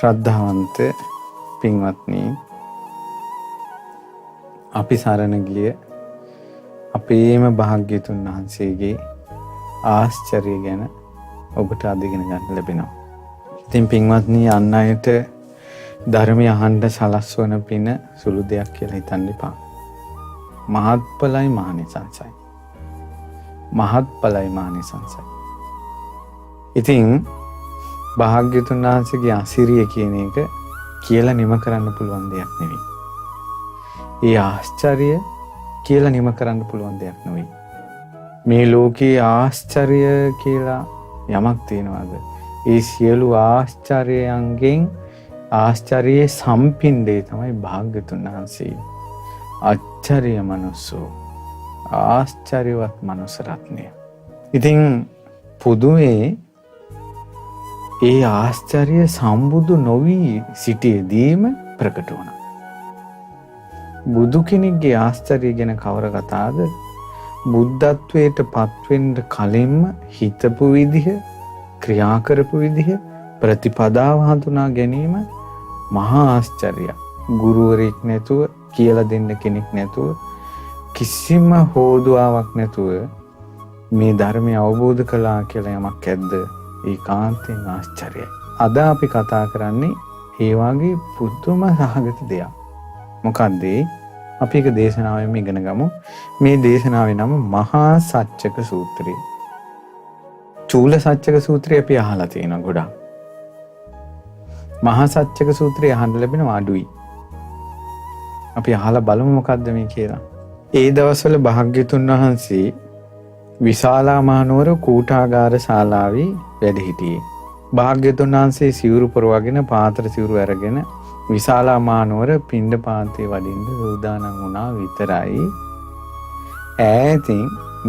ශ්‍රද්ධාවන්ත පින්වත්නි, අපි සරණ ගිය අපේම භාග්‍යතුන් වහන්සේගේ ආශ්චර්ය ගැන ඔබට අධිගෙන ගන්න ලැබෙනවා. ඉතින් පින්වත්නි, අන් අයට ධර්මය අහන්න සලස්වන පින සුළු දෙයක් කියලා හිතන්න එපා. මහත්ඵලයි මහානිසංසයි. මහත්ඵලයි මහානිසංසයි. ඉතින් භාග්‍යතුන් වහන්සේගේ අසිරිය කියන එක කියලා නිම කරන්න පුළුවන් දෙයක් නෙවෙයි. ඒ ආශ්චර්ය කියලා නිම කරන්න පුළුවන් දෙයක් නෙවෙයි. මේ ලෝකේ ආශ්චර්ය කියලා යමක් තියෙනවද? ඒ සියලු ආශ්චර්යයන්ගෙන් ආශ්චර්යයේ සම්පින්ඩේ තමයි භාග්‍යතුන් වහන්සේ. ආශ්චර්ය මනුස්සෝ, ආශ්චර්යවත් මනුස්ස රත්නය. ඉතින් පුදුමේ ඒ ආශ්චර්ය සම්බුදු නොවි සිටියේදීම ප්‍රකට වුණා. බුදු කෙනෙක්ගේ ආශ්චර්ය ගැන කවර කතාවද? බුද්ධත්වයට පත්වෙන්න කලින්ම හිතපු විදිහ, ක්‍රියා කරපු විදිහ, ප්‍රතිපදාව හඳුනා ගැනීම මහා ආශ්චර්යයක්. ගුරුවරයෙක් නැතුව, කියලා දෙන්න කෙනෙක් නැතුව, කිසිම හෝදුවාවක් නැතුව මේ ධර්මය අවබෝධ කළා කියලා යමක් ඇද්ද? ඒකාන්තයෙන් ආශ්චර්යයි. අද අපි කතා කරන්නේ ඒ වගේ පුදුම සහගත දෙයක්. මොකද්ද? අපි එක දේශනාවෙන් ඉගෙන ගමු. මේ දේශනාවේ නම මහා සච්චක සූත්‍රය. චූල සච්චක සූත්‍රය අපි අහලා තියෙනවා ගොඩක්. මහා සච්චක සූත්‍රය අහන්න ලැබෙනවා අඩුයි. අපි අහලා බලමු මොකද්ද මේ කියලා. ඒ දවස්වල භාග්‍යතුන් වහන්සේ විශාලා මහනුවර කූටාගාර ශාලාවේ වැඩ සිටියේ. භාග්‍යතුන් වහන්සේ සිවුරු පොරවගෙන පාත්‍ර සිවුරු අරගෙන විශාලා මහනුවර පිණ්ඩපාතේ වඩින්න සූදානම් වුණා විතරයි. ඈතින්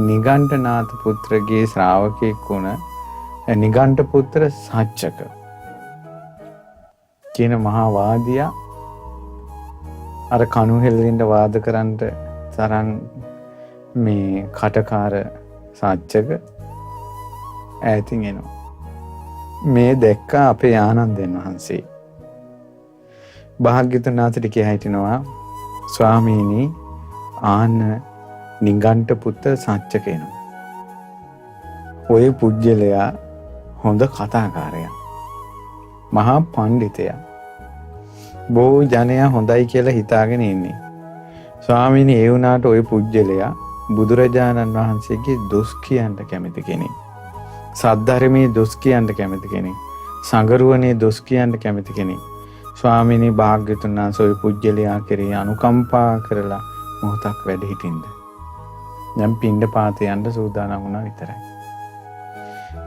නිගණ්ඨනාථ පුත්‍රගේ ශ්‍රාවකෙක් වුණ නිගණ්ඨ පුත්‍ර සච්චක කියන මහා වාදියා අර කණු හෙල්ලෙන්න වාද කරන්න තරම් මේ කටකාර සච්චක ඈතින් එනවා. මේ දැක්ක අපේ ආනන්දයන් වහන්සේ භාග්‍යවතුන් වහන්සේට කියා හිටිනවා, ස්වාමීනි, ආන නිගණ්ඨ පුත්‍ර සච්චක එනවා. ඔය පුජ්‍යලයා හොඳ කතාකාරයා, මහා පඬිතයා. බොහෝ ජනයා හොඳයි කියලා හිතාගෙන ඉන්නේ. ස්වාමීනි, ඒ වුණාට ඔය පුජ්‍යලයා බුදුරජාණන් වහන්සේගේ දොස් කියන්න කැමති කෙනෙක්. සද්ධර්මයේ දොස් කියන්න කැමති කෙනෙක්. සංගරුවනේ දොස් කියන්න කැමති කෙනෙක්. ස්වාමීනි, භාග්‍යවතුන් වහන්සේ ඔය පුජ්‍යලයා කෙරෙහි අනුකම්පා කරලා මොහොතක් වැඩ හිටින්න. දැන් පිණ්ඩපාතේ යන්න සූදානම් වුණා විතරයි.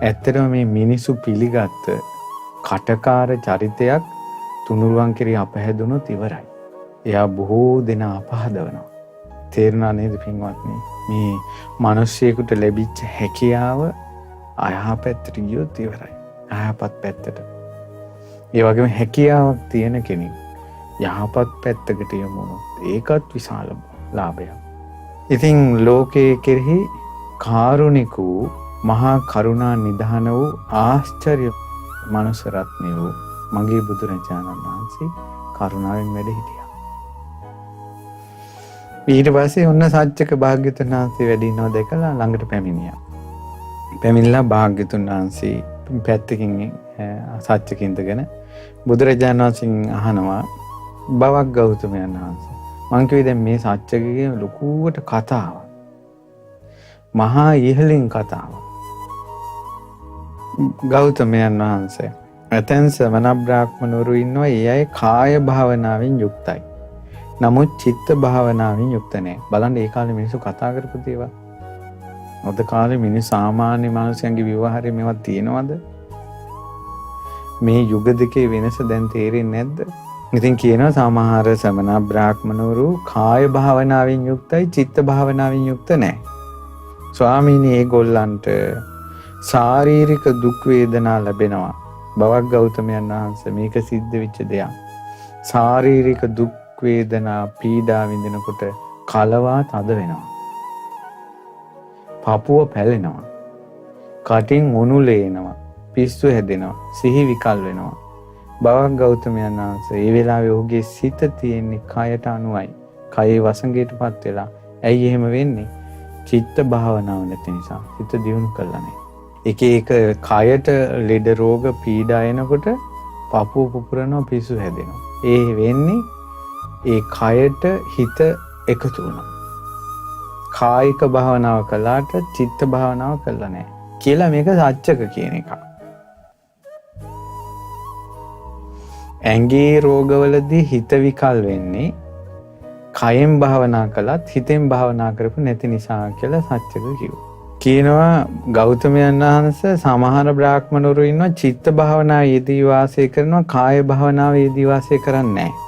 ඇත්තටම මේ මිනිසු පිළිගත්ත කටකාර චරිතයක් තුනුරුවන් කෙරෙහි අපහැදුනොත් ඉවරයි. එයා බොහෝ දෙනා අපහදවනවා. තේරුණා නේද පින්වත්නි? මේ මිනිස්සෙකුට ලැබිච්ච හැකියාව අයහපැත්තට ගියොත් ඉවරයි. අයහපත් පැත්තට. ඒ වගේම හැකියාවක් තියෙන කෙනෙක් යහපත් පැත්තකට යමු වුණොත් ඒකත් විශාල ලාභයක්. ඉතින් ලෝකයේ කෙරෙහි කාරුණික වූ මහා කරුණා නිධාන වූ ආශ්චර්ය මනුස්ස රත්නය වූ මගේ බුදුරජාණන් වහන්සේ කරුණාවෙන් වැඩ හිටියා. ඊට පස්සේ ඔන්න සච්චක භාග්‍යවතුන් වහන්සේ වැඩ ඉන්නවා දැකලා ළඟට පැමිණියා. පැමිණලා භාග්‍යවතුන් වහන්සේ පැත්තකින් සච්චක ඉඳගෙන බුදුරජාණන් වහන්සේගෙන් අහනවා, බවක් ගෞතමයන් වහන්සේ, මං කිව්වේ දැන් මේ සච්චකගේ ලොකුවට කතාවක්, මහා ඉහළින් කතාවක්. ගෞතමයන් වහන්සේ, ඇතැම් ශ්‍රමණ බ්‍රාහ්මණවරු ඉන්නවා, ඒ අය කාය භාවනාවෙන් යුක්තයි. නමුත් චිත්ත භාවනාවෙන් යුක්ත නැහැ. බලන්න ඒ කාලේ මිනිස්සු කතා කරපු දේවල්. අද කාලේ මිනිස්සු සාමාන්‍ය මිනිස්යන්ගේ ව්‍යවහාරේ මේවා තියෙනවද? මේ යුග දෙකේ වෙනස දැන් තේරෙන්නේ නැද්ද? ඉතින් කියනවා සමහර ශ්‍රමණ බ්‍රාහ්මණවරු කාය භාවනාවෙන් යුක්තයි, චිත්ත භාවනාවෙන් යුක්ත නැහැ. ස්වාමීනි, ඒගොල්ලන්ට ශාරීරික දුක් වේදනා ලැබෙනවා. බවක් ගෞතමයන් වහන්සේ, මේක සිද්ධ වෙච්ච දෙයක්. ශාරීරික දුක් වේදනා පීඩා විඳිනකොට කලවා තද වෙනවා. පපුව බවක් ගෞතමයන් වහන්සේ ඒ වෙලාවේ ඔහුගේ සිත තියෙන්නේ කයට අනුවයි. කයේ වසඟයටපත් වෙලා. ඇයි එහෙම වෙන්නේ? චිත්ත භාවනාව නැති නිසා. හිත දියුණු කරලා නැහැ. එක කයට ලෙඩ රෝග පීඩා එනකොට පපුව පුපුරනවා පිස්සු හැදෙනවා. ඒ වෙන්නේ ඒ කයට හිත එකතු වුණා. කායික භාවනාව කළාට චිත්ත භාවනාව කළා නැහැ. කියලා මේක සත්‍යක කියන එක. ඇඟේ රෝගවලදී හිත විකල් වෙන්නේ කයෙන් භාවනා කළත් හිතෙන් භාවනා කරපු නැති නිසා කියලා සත්‍යක කිව්වා. කියනවා ගෞතමයන් වහන්සේ සමහර බ්‍රාහ්මණවරු ඉන්නවා චිත්ත භාවනාව යෙදී වාසය කරනවා කාය භාවනාව යෙදී වාසය කරන්නේ නැහැ.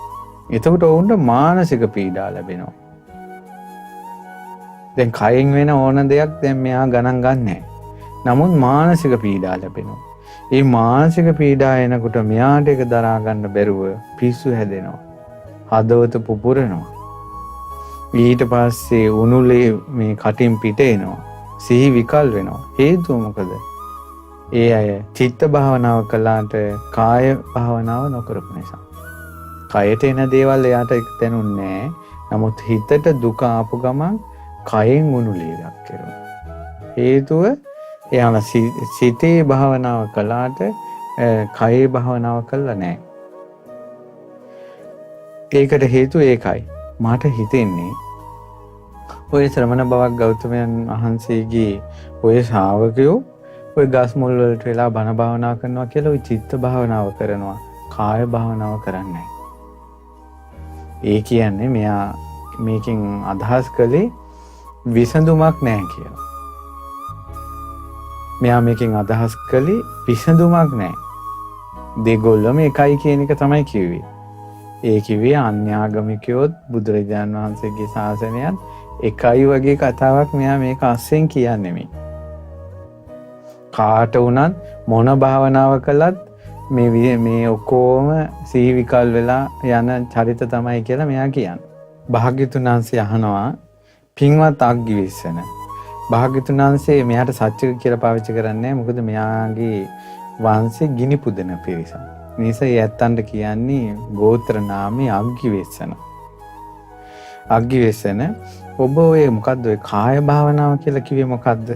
එතකොට ඔවුන්ට මානසික පීඩා ලැබෙනවා. දැන් කයෙන් වෙන ඕන දෙයක් දැන් මෙයා ගණන් ගන්නෑ. නමුත් මානසික පීඩා ලැබෙනවා. ඒ මානසික පීඩා එනකොට මෙයාට ඒක දරා ගන්න බැරුව පිස්සු හැදෙනවා. හදවත පුපුරනවා. ඊට පස්සේ උණුලේ මේ කටින් පිට එනවා. සිහි විකල් වෙනවා. හේතුව මොකද? ඒ අය චිත්ත භාවනාව කළාට කාය භාවනාව නොකරපු නිසා. කයට එන දේවල් එයාට දැනුන්නේ නැහැ. නමුත් හිතට දුක ආපු ගමන් කයෙන් උණුලේක් කරනවා. හේතුව එයාලා සිතේ භාවනාව කළාට කයේ භාවනාව කළා නැහැ. ඒකට හේතුව ඒකයි. මට හිතෙන්නේ ඔය ශ්‍රමණ බවක් ගෞතමයන් වහන්සේගේ ඔය ශ්‍රාවකයෝ ඔය ගස් මුල් වලට වෙලා බණ භාවනා කරනවා කියලා ඔය චිත්ත භාවනාව කරනවා. කාය භාවනාව කරන්නේ නැහැ. ඒ කියන්නේ මෙයා මේකෙන් අදහස් කළේ විසඳුමක් නැහැ කියලා. මෙයා මේකෙන් අදහස් කළේ විසඳුමක් නැහැ. දෙගොල්ලම එකයි කියන එක තමයි කිව්වේ. ඒ කිව්වේ අන්‍යාගමිකයොත් බුදුරජාණන් වහන්සේගේ ශාසනයත් එකයි වගේ කතාවක් මෙයා මේක අස්සෙන් කියන්නේ මේ. කාට වුණත් මොන භාවනාව කළත් මේ ඔක්කොම සිහි විකල් වෙලා යන චරිත තමයි කියලා මෙයා කියන්නේ. භාග්‍යතුන් වහන්සේ අහනවා පින්වත් අග්ගිවිස්සන. භාග්‍යතුන් වහන්සේ මෙයාට සත්‍ය කියලා පාවිච්චි කරන්නේ මොකද මෙයාගේ වංශේ ගිනි පුදන පිරිස. නිසා යැත්තන්ට කියන්නේ ගෝත්‍ර නාමය අග්ගිවිස්සන. අග්ගිවිස්සන ඔබ ඔය මොකද්ද ඔය කාය භාවනාව කියලා කිව්වේ මොකද්ද?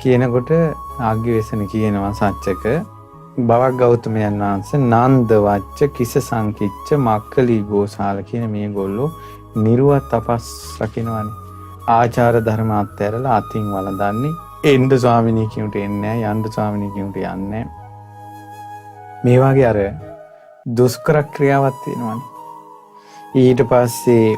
කියනකොට අග්ගිවිස්සන කියනවා සත්‍යක බවක් ගෞතමයන් වහන්සේ නන්ද වච්ච කිස සංකිච්ච මක්කලි ගෝසාල කියන මේගොල්ලෝ නිර්වත් තපස් රකින්නවනේ. ආචාර ධර්ම අත්හැරලා අතින් වළඳන්නේ. එන්න ස්වාමිනී කියුට එන්නේ නැහැ. යන්න ස්වාමිනී කියුට යන්නේ නැහැ. මේ වගේ අර දුෂ්කර ක්‍රියාවක් තියෙනවානේ. ඊට පස්සේ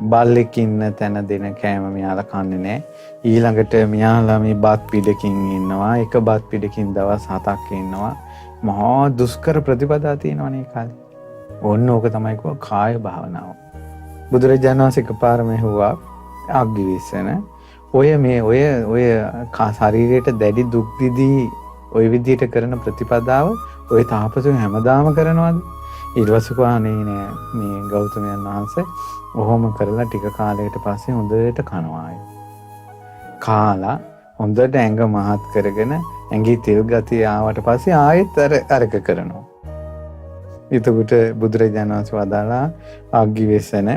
බල්ලෙක් ඉන්න තැන දෙන කෑම මෙයාලා කන්නේ නැහැ. ඊළඟට මෙයාලා මේ බත් පිටකින් ඉන්නවා. එක බත් පිටකින් දවස් 7ක් ඉන්නවා. මහා දුෂ්කර ප්‍රතිපදා තියෙනවානේ කාලේ. ඕන්න ඕක තමයි කාය භාවනාව. බුදුරජාණන් වහන්සේ එකපාරම ඇහුවා අග්ගිවිස්සන ඔය ශරීරයට දැඩි දුක් දිදී ඔය විදිහට කරන ප්‍රතිපදාව ඔය තාපසයන් හැමදාම කරනවද? ඊට පස්සේ කොහානේ නෑ මේ ගෞතමයන් වහන්සේ ඔහොම කරලා ටික කාලයකට පස්සේ හොඳට කනවා. කාලා හොඳට ඇඟ මහත් කරගෙන ඇඟේ තෙල් ගතිය ආවට පස්සේ ආයෙත් අරක කරනවා. එතකොට බුදුරජාණන් වහන්සේ වදාලා අග්ගිවිස්සන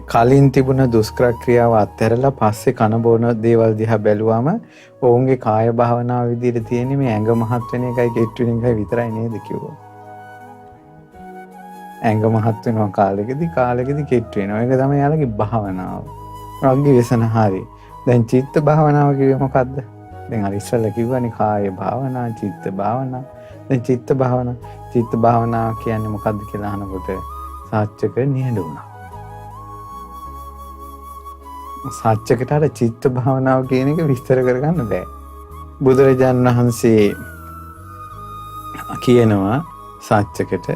කලින් තිබුණ දුෂ්කර ක්‍රියාව අත්හැරලා පස්සේ කන බොන දේවල් දිහා බැලුවම ඔවුන්ගේ කාය භාවනාව විදිහට තියෙන්නේ මේ ඇඟ මහත් වෙන එකයි කෙට් වෙන එකයි විතරයි නේද කිව්වා. ඇඟ මහත් වෙනවා කාලෙකදී කෙට් වෙනවා. ඒක තමයි යාළගේ භාවනාව. අග්ගිවිස්සන හරි. දැන් චිත්ත භාවනාව කිව්වේ මොකද්ද? දැන් අර ඉස්සෙල්ලා කිව්වනේ කාය භාවනා, චිත්ත භාවනා. දැන් චිත්ත භාවනා කියන්නේ මොකද්ද කියලා අහනකොට සාච්චක නිහඬ වුණා. සත්‍යකට අර චිත්ත භාවනාව කියන එක විස්තර කරගන්න බෑ. බුදුරජාණන් වහන්සේ කියනවා සත්‍යකට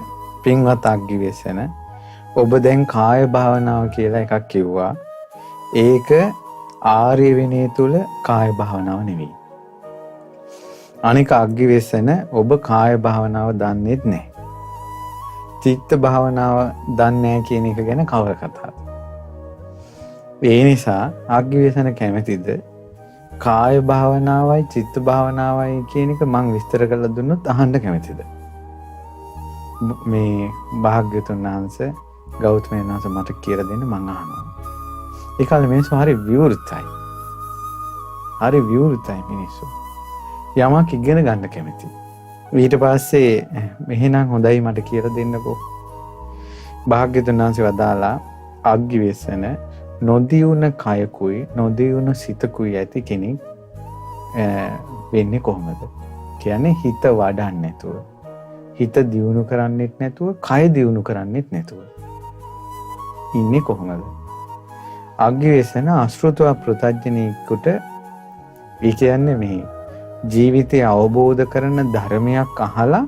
පින්වත් අග්ගිවිස්සන ඔබ දැන් කාය භාවනාව කියලා එකක් කිව්වා. ඒක ආර්ය විනය තුල කාය භාවනාව නෙවෙයි. අනික අග්ගිවිස්සන ඔබ කාය භාවනාව දන්නේත් නැහැ. චිත්ත භාවනාව දන්නේ නැහැ කියන එක ගැන කවර කතාවද? ඒ නිසා අග්ගිවිස්සන කැමතිද කාය භාවනාවයි චිත්ත භාවනාවයි කියන එක මම විස්තර කරලා දුන්නොත් අහන්න කැමතිද? මේ භාග්‍යතුන් වහන්සේ ගෞතමයන් වහන්සේ මට කියලා දෙන්න මං අහනවා. ඒ කාලේ මිනිස්සු හරි විවෘතයි. හරි විවෘතයි මිනිස්සු. යමක් ඉගෙන ගන්න කැමති. ඊට පස්සේ මෙහෙනම් හොඳයි මට කියලා දෙන්නකෝ. භාග්‍යතුන් වහන්සේ වදාලා අග්ගිවේසන නොදියුණ කයකුයි නොදියුණ සිතකුයි ඇති කෙනෙක් වෙන්නේ කොහොමද? කියන්නේ හිත වඩන්නේ නැතුව, හිත දියුණු කරන්නෙත් නැතුව, කය දියුණු කරන්නෙත් නැතුව ඉන්නේ කොහොමද? අග්ගිවේසන අශෘතව පෘතජ්ජනෙකුට ඒ කියන්නේ මේ ජීවිතය අවබෝධ කරන ධර්මයක් අහලා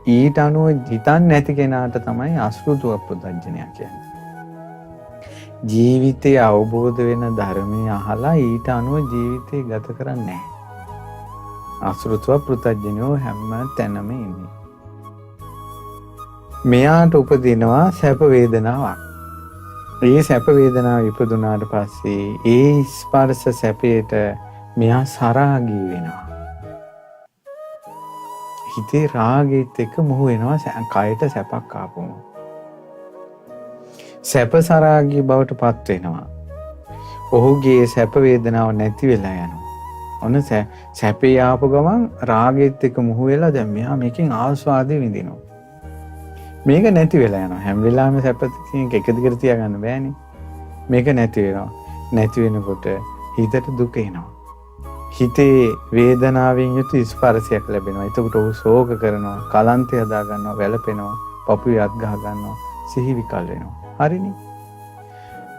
ඊට අනුව හිතන්නේ නැති කෙනාට තමයි අශෘතව පෘතජ්ජනයා කියන්නේ. ජීවිතය අවබෝධ වෙන ධර්මය අහලා ඊට අනුව ජීවිතය ගත කරන්නේ නැහැ. අශෘතව පෘතජ්ජනෝ හැම තැනම ඉන්නේ. මෙයාට උපදිනවා සැප වේදනාවක්. ඒ සැප වේදනාව ඉපදුනාට පස්සේ ඒ ස්පර්ශ සැපයට මෙයා සරාගී වෙනවා. හිතේ රාගෙත් එක්ක මොහු වෙනවා කයට සැපක් ආපුම. සැප සරාගී බවට පත් වෙනවා. ඔහුගේ සැප වේදනාව නැති වෙලා යනවා. ඔන්න සැපේ ආපු ගමන් රාගෙත් එක්ක මොහු වෙලා දැන් මෙයා මේකෙන් ආස්වාදේ විඳිනවා. මේක නැති වෙලා යනවා. හැම වෙලාවෙම සැප එක දිගට තියාගන්න බෑනේ. මේක නැති වෙනවා. නැති වෙනකොට හිතට දුක එනවා. හිතේ වේදනාවෙන් යුතු ස්පර්ශයක් ලැබෙනවා. එතකොට ඔහු ශෝක කරනවා, කලන්තය හදා ගන්නවා, වැළපෙනවා, පපුවේ අත් ගහ ගන්නවා, සිහි විකල් වෙනවා. හරිනේ.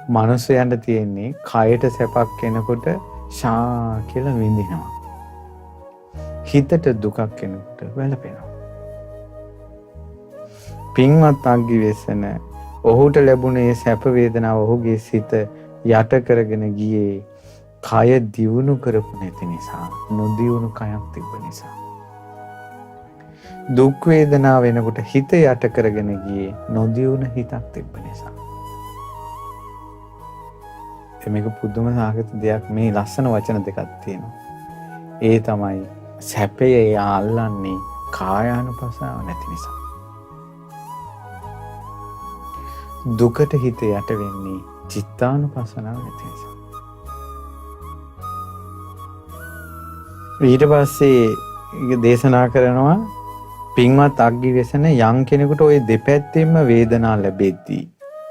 මනුස්සයන්ට තියෙන්නේ කයට සැපක් එනකොට ශා කියලා විඳිනවා. හිතට දුකක් එනකොට වැළපෙනවා. පින්වත් අග්ගිවේසන ඔහුට ලැබුණේ සැප වේදනාව ඔහුගේ සිත යට කරගෙන ගියේ කය දියුණු කරපු නැති නිසා, නොදියුණු කයක් තිබ්බ නිසා. දුක් වේදනාව වෙනකොට හිත යට කරගෙන ගියේ නොදියුණු හිතක් තිබ්බ නිසා. මේක පුදුම සාගත දෙයක්. මේ ලස්සන වචන දෙකක් තියෙනවා. ඒ තමයි සැපය අල්ලන්නේ කායානුපස්සනාව නැති නිසා. දුකට හිත යට වෙන්නේ චිත්තානුපස්සනාව නැති නිසා. ඊට පස්සේ දේශනා කරනවා පින්වත් අග්ගිවේසන යම් කෙනෙකුට ওই දෙපැත්තෙන්ම වේදනා ලැබෙද්දී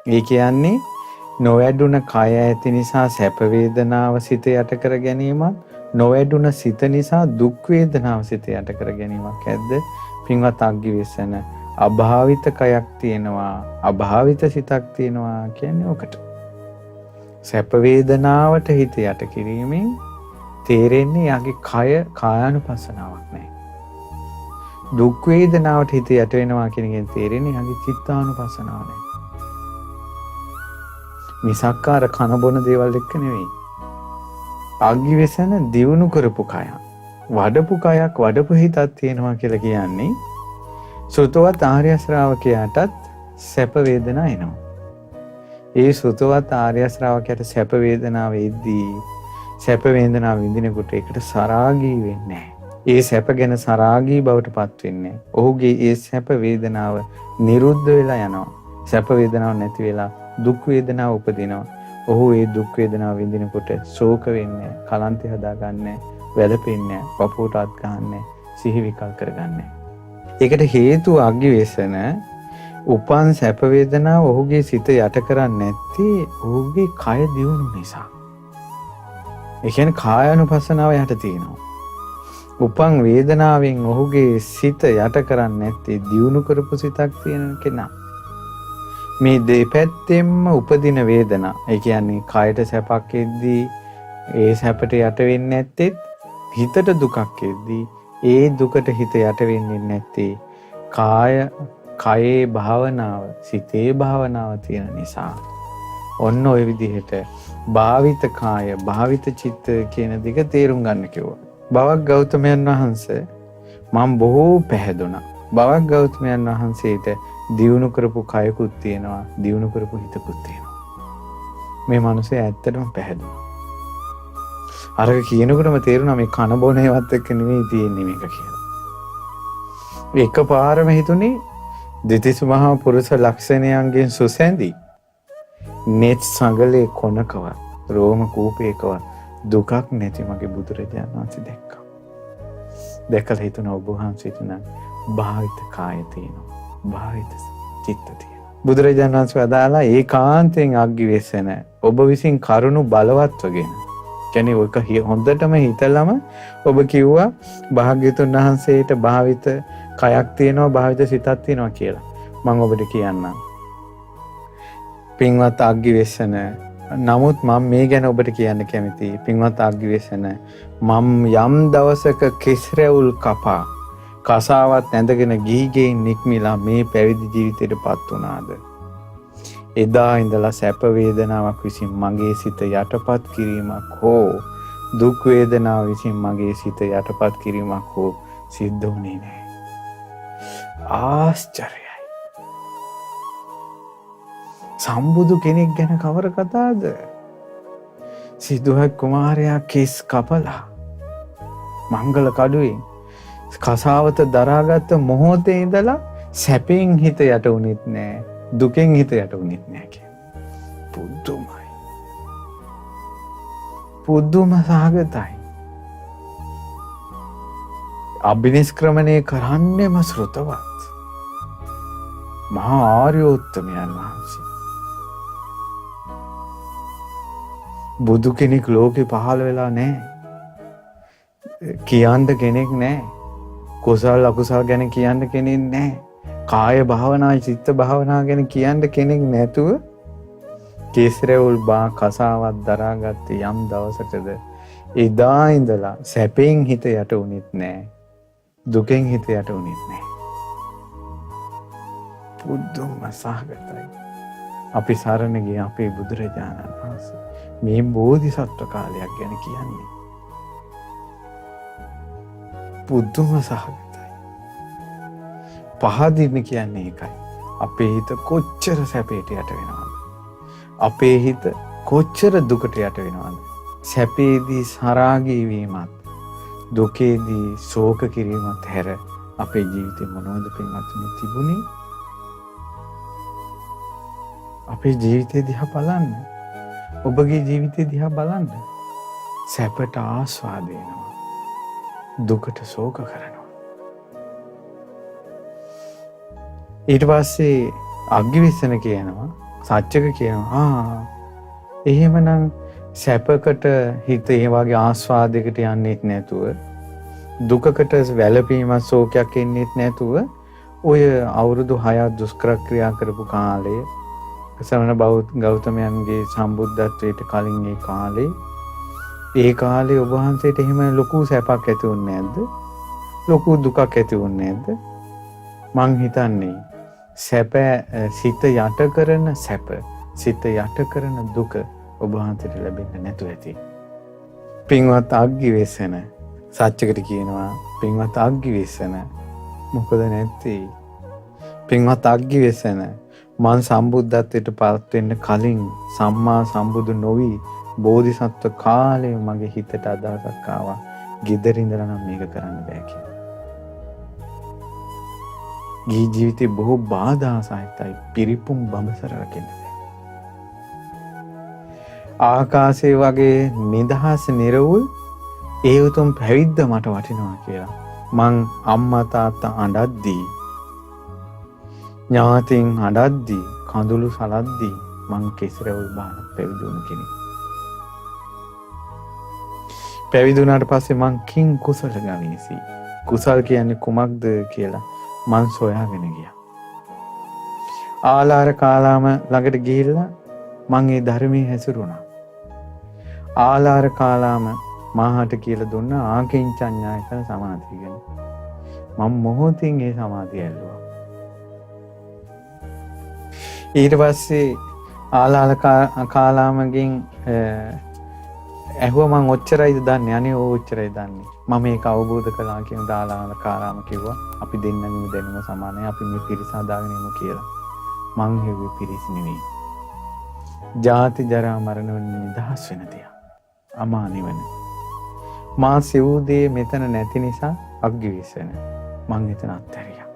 ඒ කියන්නේ නොවැඩුණ කය ඇති නිසා සැප වේදනාව සිත යට කර ගැනීමත් නොවැඩුණ සිත නිසා දුක් වේදනාව සිත යට කර ගැනීමක් ඇද්ද? පින්වත් අග්ගිවේසන අභාවිත කයක් තියෙනවා, අභාවිත සිතක් තියෙනවා කියන්නේ ඔකට. සැප වේදනාවට හිත යට කිරීමෙන් තේරෙන්නේ යාගේ කය කායානුපස්සනාවක් නැහැ. දුක් වේදනාවට හිත යට වෙනවා කියන එකෙන් තේරෙන්නේ යාගේ චිත්තානුපස්සනාවක් නැහැ. මිසක්කාර කන බොන දේවල් එක්ක නෙවෙයි. අග්ගිවේසන දියුණු කරපු කයක්, වඩපු කයක්, වඩපු හිතක් තියෙනවා කියලා කියන්නේ සුතවත් ආර්ය ශ්‍රාවකයාටත් සැප වේදනා එනවා. ඒ සුතවත් ආර්ය ශ්‍රාවකයාට සැප වේදනාව එද්දී සැප වේදනාව විඳිනකොට ඒකට සරාගී වෙන්නේ නැහැ. ඒ සැප ගැන සරාගී බවට පත් වෙන්නේ. ඔහුගේ ඒ සැප වේදනාව නිරුද්ධ වෙලා යනවා. සැප වේදනාව නැති වෙලා දුක් වේදනාව උපදිනවා. ඔහු ඒ දුක් වේදනාව විඳිනකොට ශෝක වෙන්නේ, කලන්තය හදාගන්නේ, වැළපෙන්නේ, පපුවට අත් ගන්නෑ, සිහි විකල් කරගන්නේ. ඒකට හේතුව අග්ගිවේසන උපන් සැප වේදනාව ඔහුගේ සිත යට කරන්නේ නැත්තේ ඔහුගේ කය දියුණු නිසා. ඒ කියන්නේ කායානුපස්සනාව යට තියෙනවා. උපන් වේදනාවෙන් ඔහුගේ සිත යට කරන්නේ නැත්තේ දියුණු කරපු සිතක් තියෙන කෙනා. මේ දෙපැත්තෙන්ම උපදින වේදනා, ඒ කියන්නේ කයට සැපක් එද්දී ඒ සැපට යට වෙන්නේ නැත්තේ, හිතට දුකක් එද්දී ඒ දුකට හිත යට වෙන්නේ නැත්තේ කයේ භාවනාව, සිතේ භාවනාව තියෙන නිසා. ඔන්න ඔය විදිහට භාවිත කාය, භාවිත චිත්ත කියන දෙක තේරුම් ගන්න කිව්වා. බවක් ගෞතමයන් වහන්සේ මම බොහෝ පැහැදුනා. බවක් ගෞතමයන් වහන්සේට දියුණු කරපු කයකුත් තියෙනවා, දියුණු කරපු හිතකුත් තියෙනවා. මේ මිනිස්සේ ඇත්තටම පැහැදුනා. අර කියනකොටම තේරුණා මේ කන බොන ඒවත් එක්ක නෙමෙයි තියෙන්නේ මේක කියලා. එකපාරම හිතුනේ දෙතිස් මහා පුරුෂ ලක්ෂණයන්ගෙන් සුසැඳි net සංගලේ කොනකවත් රෝම කූපයකවත් දුකක් නැති මගේ බුදුරජාණන් වහන්සේ දැක්කා. දැකලා හිතුණා ඔබ වහන්සේට නම් භාවිත කාය තියෙනවා. භාවිත චිත්ත තියෙනවා. බුදුරජාණන් වහන්සේ වදාලා ඒකාන්තයෙන් අග්ගිවෙස්සන ඔබ විසින් කරුණු බලවත්වගෙන. කියන්නේ ඔක හොඳටම හිතලම ඔබ කිව්වා භාග්‍යතුන් වහන්සේට භාවිත කයක් තියෙනවා භාවිත සිතක් තියෙනවා කියලා. මම ඔබට කියන්නම්. පින්වත් අග්ගිවෙස්සන නමුත් මම මේ ගැන ඔබට කියන්න කැමතියි. පින්වත් අග්ගිවෙස්සන මම යම් දවසක කිස්රැවුල් කපා කසාවත් ඇඳගෙන ගිහිගෙන් නික්මිලා මේ පැවිදි ජීවිතයටපත් වුණාද? එදා ඉඳලා සැප වේදනාවක් විසින් මගේ සිත යටපත් කිරීමක් හෝ දුක් වේදනාව විසින් මගේ සිත යටපත් කිරීමක් හෝ සිද්ධ වුණේ නැහැ. ආශ්චර්යයි. සම්බුදු කෙනෙක් ගැන කවර කතාවද? සිදුහත් කුමාරයා කිස් කපලා මංගල කඩුවේ කසාවත දරාගත්ත මොහොතේ ඉඳලා සැපෙන් හිත යට වුණෙත් නෑ දුකෙන් හිත යට වුණෙත් නෑ කියන්නේ. පුදුමයි. පුදුම සහගතයි. අභිනිෂ්ක්‍රමණය කරන්නෙම ශ්‍රුතවත් මහා ආර්යෝත්තමයන් වහන්සේ. බුදු කෙනෙක් ලෝකේ පහළ වෙලා නැහැ. කියන්න කෙනෙක් නැහැ. කුසල අකුසල ගැන කියන්න කෙනෙක් නැහැ. කාය භාවනා චිත්ත භාවනා ගැන කියන්න කෙනෙක් නැතුව කේසරවුල් බා කසාවත් දරාගත්තේ යම් දවසකද එදා ඉඳලා සැපෙන් හිත යට වුණෙත් නැහැ. දුකෙන් හිත යට වුණෙත් නැහැ. පුදුම සහගතයි. අපි සරණ ගිය අපේ බුදුරජාණන් වහන්සේ මේ බෝධිසත්ව කාලයක් ගැන කියන්නේ. පුදුම සහගතයි. පහදින්න කියන්නේ ඒකයි. අපේ හිත කොච්චර සැපයට යට වෙනවද? අපේ හිත කොච්චර දුකට යට වෙනවද? සැපේදී සරාගී වීමත් දුකේදී ශෝක කිරීමත් හැර අපේ ජීවිතේ මොනවද පින්වත්නි තිබුණේ? අපේ ජීවිතේ දිහා බලන්න. ඔබගේ ජීවිතේ දිහා බලන්න. සැපට ආස්වාද වෙනවා. දුකට ශෝක කරනවා. ඊට පස්සේ අග්ගිවිස්සන කියනවා සත්‍යක කියනවා එහෙමනම් සැපකට හිත ඒ වගේ ආස්වාදයකට යන්නේත් නැතුව දුකකට වැළපීමක් ශෝකයක් එන්නේත් නැතුව ඔය අවුරුදු 6ක් දුෂ්කර ක්‍රියා කරපු කාලේ ශ්‍රමණ ගෞතමයන්ගේ සම්බුද්ධත්වයට කලින් ඒ කාලේ ඔබ වහන්සේට එහෙම ලොකු සැපක් ඇති වුණේ නැද්ද? ලොකු දුකක් ඇති වුණේ නැද්ද? මං හිතන්නේ සැප සිත යට කරන සැප සිත යට කරන දුක ඔබ වහන්සේට ලැබෙන්නේ නැතු ඇති. පින්වත් අග්ගිවෙස්සන සත්‍යකට කියනවා පින්වත් අග්ගිවෙස්සන මොකද නැත්තේ? පින්වත් අග්ගිවෙස්සන මං සම්බුද්ධත්වයට පත් වෙන්න කලින් සම්මා සම්බුදු නොවි බෝධිසත්ව කාලේ මගේ හිතට අදහසක් ආවා. ගෙදර ඉඳලා නම් මේක කරන්න බෑ කියලා. ගිහි ජීවිතේ බොහෝ බාධා සහිතයි. පිරිපුම් බඹසර රකින්න බෑ. ආකාශයේ වගේ නිදහස් නිරවුල් ඒ උතුම් පැවිද්ද මට වටිනවා කියලා. මං අම්මා තාත්තා අඬද්දී ඥාතින් අඬද්දී කඳුළු සලද්දී මං කෙසරවුල් බාන පැවිදි වුණ කෙනෙක්. පැවිදි වුණාට පස්සේ මං කිං කුසල ගවීසි. කුසල් කියන්නේ කුමක්ද කියලා මං සොයාගෙන ගියා. ආලාර කාලාම ළඟට ගිහිල්ලා මං ඒ ධර්මයේ හැසිරුණා. ආලාර කාලාම මාහට කියලා දුන්න ආකින්චඤ්ඤාය කරන සමාධිය ගැන. මම මොහොතින් ඒ සමාධිය ඇල්ලුවා. ඊට පස්සේ ආලාර කාලාමගෙන් ඇහුවා මං ඔච්චරයිද දන්නේ? අනේ ඕ ඔච්චරයි දන්නේ. මම ඒක අවබෝධ කළා කියන ආලාර කාලාම කිව්වා අපි දෙන්නගේම දැනුම සමානයි. අපි මේ පිරිස හදාගෙන ඉමු කියලා. මං හෙව්වේ පිරිස නෙවෙයි. ජාති ජරා මරණ වලින් නිදහස් වෙන තියා. අමා නිවන. මා සිව් දේ මෙතන නැති නිසා අග්ගිවිසන මං එතන අත්හැරියා.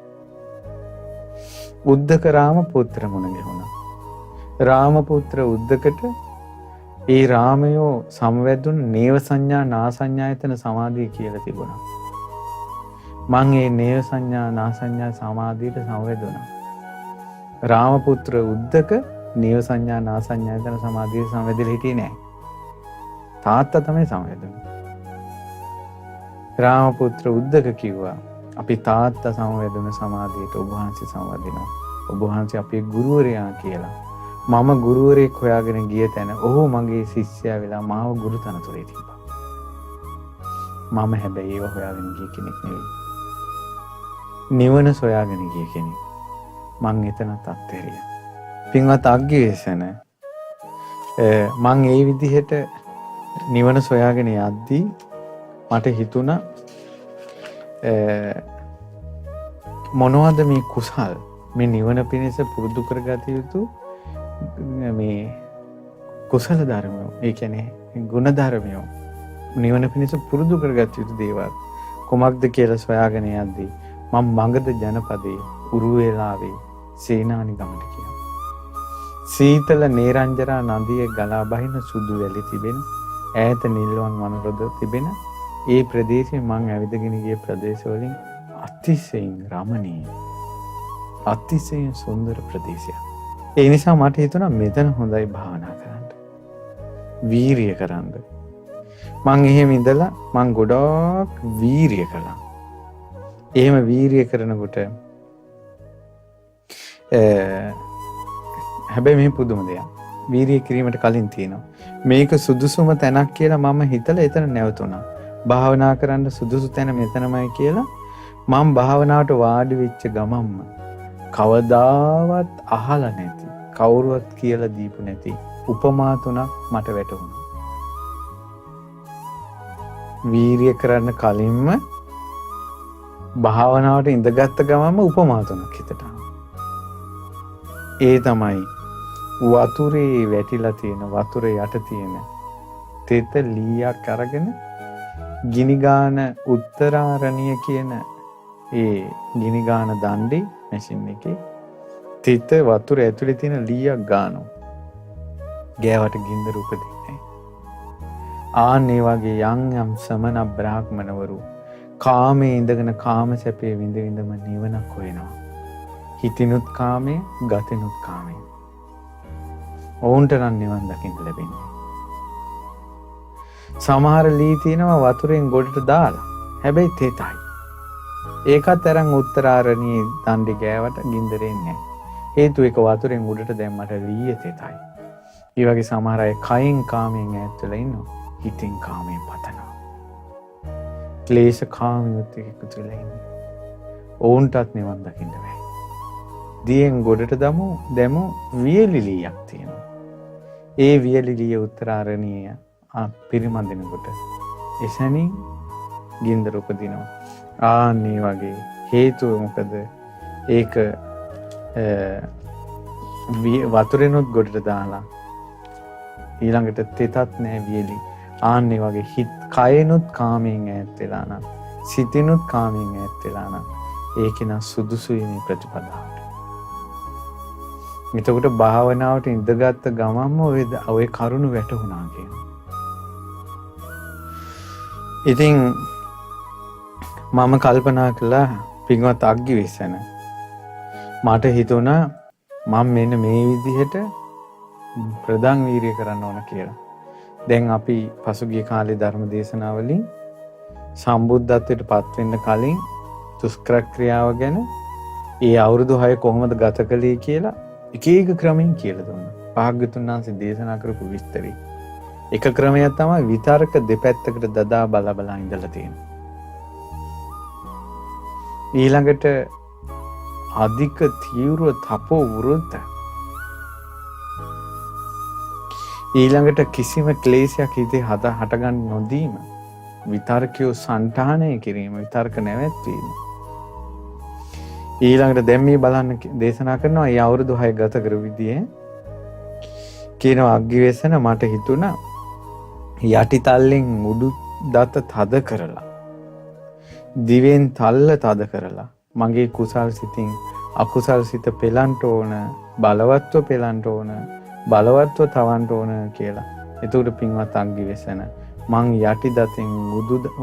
උද්දක රාම පුත්‍ර මුණ ගැහුණා. රාමපුත්‍ර උද්දකට ඒ රාමයෝ සමවැදුණු නේව සංඥා නා සංඥායතන සමාධිය කියලා තිබුණා. මං ඒ නේව සංඥා නා සංඥා සමාධියට සමවැදුණා. රාමපුත්‍ර උද්දක නේව සංඥා නා සංඥායතන සමාධියට සමවැදෙලා හිටියේ නෑ. තාත්තා තමයි සමවැදුනේ. රාමපුත්‍ර උද්දක කිව්වා අපි තාත්තා සමවැදුන සමාධියට ඔබ වහන්සේ සමවදිනවා. ඔබ වහන්සේ අපේ ගුරුවරයා කියලා. මම ගුරුවරයෙක් හොයාගෙන ගිය තැන ඔහු මගේ ශිෂ්‍යයා වෙලා මාව ගුරු තනතුරේ තිබ්බා. මම හැබැයි ඒව හොයාගෙන ගිය කෙනෙක් නෙවෙයි. නිවන සොයාගෙන ගිය කෙනෙක්. මං එතනත් අත්හැරියා. පින්වත් අග්ගිවේසන මං ඒ විදිහට නිවන සොයාගෙන යද්දී මට හිතුණා මොනවද මේ කුසල් මේ නිවන පිණිස පුරුදු කරගත යුතු මේ කුසල ධර්මයෝ, ඒ කියන්නේ ගුණ ධර්මයෝ නිවන පිණිස පුරුදු කරගත යුතු දේවල් කොමක්ද කියලා සොයාගෙන යද්දී මම මගධ ජනපදයේ උරුවේලාවේ සේනානි ගමට ගියා. සීතල නේරංජරා නදියේ ගලා බහින සුදු වැලි තිබෙන ඈත නිල්වන් වනරොද තිබෙන ඒ ප්‍රදේශේ මං ඇවිදගෙන ගිය ප්‍රදේශවලින් අතිශයින් රමණීය අතිශයින් සුන්දර ප්‍රදේශයක්. ඒ නිසා මට හිතුණා මෙතන හොඳයි භාවනා කරන්න. වීරිය කරන්න. මං එහෙම ඉඳලා මං ගොඩාක් වීරිය කළා. එහෙම වීරිය කරනකොට හැබැයි මේ පුදුම දෙයක්. වීරිය කිරීමට කලින් තියෙනවා. මේක සුදුසුම තැනක් කියලා මම හිතලා එතන නැවතුණා. භාවනා කරන්න සුදුසු තැන මෙතනමයි කියලා මම භාවනාවට වාඩි වෙච්ච ගමම්ම කවදාවත් අහලා නැති කවුරුවත් කියලා දීපු නැති උපමා තුනක් මට වැටහුණා. වීරිය කරන්න කලින්ම භාවනාවට ඉඳගත්ත ගමන්ම උපමා තුනක් හිතට ආවා. ඒ තමයි වතුරේ වැටිලා තියෙන වතුරේ යට තියෙන තෙත ලීයක් අරගෙන ගිනිගාන උත්තරාරණිය කියන ඒ ගිනිගාන දණ්ඩේ මැෂින් එකේ තෙත වතුර ඇතුලේ තියෙන ලීයක් ගානවා. ගෑවට ගින්දර උපදින්නේ. ආන්නේ වගේ යම් සමන බ්‍රාහ්මණවරු කාමයේ ඉඳගෙන කාම සැපේ විඳ විඳම නිවනක් හොයනවා. හිතිනුත් කාමයේ, ගතිනුත් කාමයේ. ඔවුන්ට නම් නිවන් දකින්න ලැබෙන්නේ. සමහර ලී තියෙනවා වතුරෙන් ගොඩට දාලා. හැබැයි තෙතයි. ඒකත් අරන් උත්තරාරණියේ දණ්ඩි ගෑවට ගින්දරෙන්නේ නැහැ. හේතුව ඒක වතුරෙන් උඩට දැම්මට ලීයේ තෙතයි. ඒ වගේ සමහර අය කයින් කාමයෙන් ඈත් වෙලා ඉන්නවා. හිතින් කාමයෙන් පතනවා. ක්ලේශ කාමියොත් එකතු වෙලා ඉන්නේ. ඔවුන්ටත් නිවන් දකින්න බැහැ. දියෙන් ගොඩට දැමු වියලි ලීයක් තියෙනවා. ඒ වියලි ලීය උත්තරාරණිය පිරිමන්දිනකොට එසැනින් ගින්දර උපදිනවා. ආන්නේ වගේ හේතුව මොකද? ඒක වතුරෙනුත් ගොඩට දාලා ඊළඟට තෙතත් නෑ වියලි. ආන්නේ වගේ හිත කයනුත් කාමයෙන් ඈත් වෙලා නම් සිතිනුත් කාමයෙන් ඈත් වෙලා නම් ඒක න සුදුසුයි මේ ප්‍රතිපදාවට. එතකොට භාවනාවට ඉඳගත්ත ගමන්ම ඔය කරුණ වැටහුණා කියනවා. ඉතින් මම කල්පනා කළා පින්වත් අග්ගිවේසන මට හිතුණා මම මෙන්න මේ විදිහට ප්‍රධාන වීරිය කරන්න ඕන කියලා. දැන් අපි පසුගිය කාලේ ධර්ම දේශනාවලින් සම්බුද්ධත්වයට පත් වෙන්න කලින් දුෂ්කර ක්‍රියාව ගැන ඒ අවුරුදු 6 කොහොමද ගත කළේ කියලා එක එක ක්‍රමෙන් කියලා දුන්නා. භාග්‍යතුන් වහන්සේ දේශනා කරපු විස්තරي. එක ක්‍රමයක් තමයි විතර්ක දෙපැත්තකට දදා බල බලා ඉඳලා තියෙනවා. ඊළඟට අධික තීව්‍ර තපෝ වෘත. ඊළඟට කිසිම ක්ලේශයක් හිතේ හටගන්න නොදීම. විතර්කය සංඨානය කිරීම, විතර්ක නැවැත්වීම. ඊළඟට දැන් මේ බලන්න දේශනා කරනවා මේ අවුරුදු 6 ගත කර විදිහේ කියනවා අග්ගිවේසන මට හිතුණා යටි තල්ලෙන් උඩු දත තද කරලා දිවෙන් තල්ල තද කරලා මගේ කුසල් සිතින් අකුසල් සිත පෙලන්ට ඕන, බලවත්ව පෙලන්ට ඕන, බලවත්ව තවන්ට ඕන කියලා. එතකොට පින්වත් අග්ගිවේසන මං යටි දතෙන්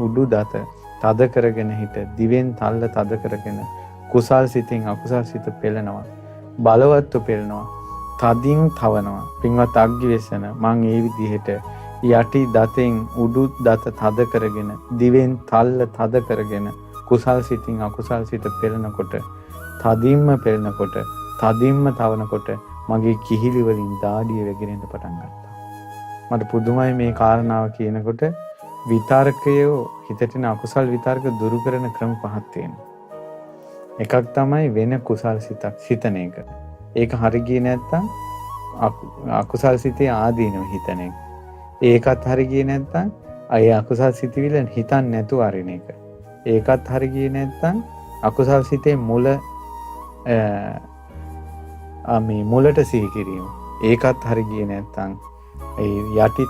උඩු දත තද කරගෙන හිට දිවෙන් තල්ල තද කරගෙන කුසල් සිතින් අකුසල් සිත පෙලනවා, බලවත්ව පෙලනවා, තදින් තවනවා. පින්වත් අග්ගිවේසන මං ඒ විදිහට යටි දතෙන් උඩු දත තද කරගෙන දිවෙන් තල්ල තද කරගෙන කුසල් සිතින් අකුසල් සිත පෙළනකොට තදින්ම පෙළනකොට තදින්ම තවනකොට මගේ කිහිලි වලින් දාඩිය වැగిරෙන්න පටන් ගත්තා. මට පුදුමයි මේ කාරණාව කියනකොට. විතර්කය හිතට එන අකුසල් විතර්ක දුරු කරන ක්‍රම පහක් තියෙනවා. එකක් තමයි වෙන කුසල් සිතක් සිතන එක. ඒක හරි ගියේ නැත්තම් අකුසල් සිතේ ආදීනව හිතන එක. ඒකත් හරි ගියේ නැත්තම් අය අකුසල් සිතවිල්ල හිතන්නේ නැතුව අරින එක. ඒකත් හරි ගියේ නැත්තම් අකුසල් සිතේ මුලට සිහි කිරීම. ඒකත් හරි ගියේ නැත්තම් ඒ යටි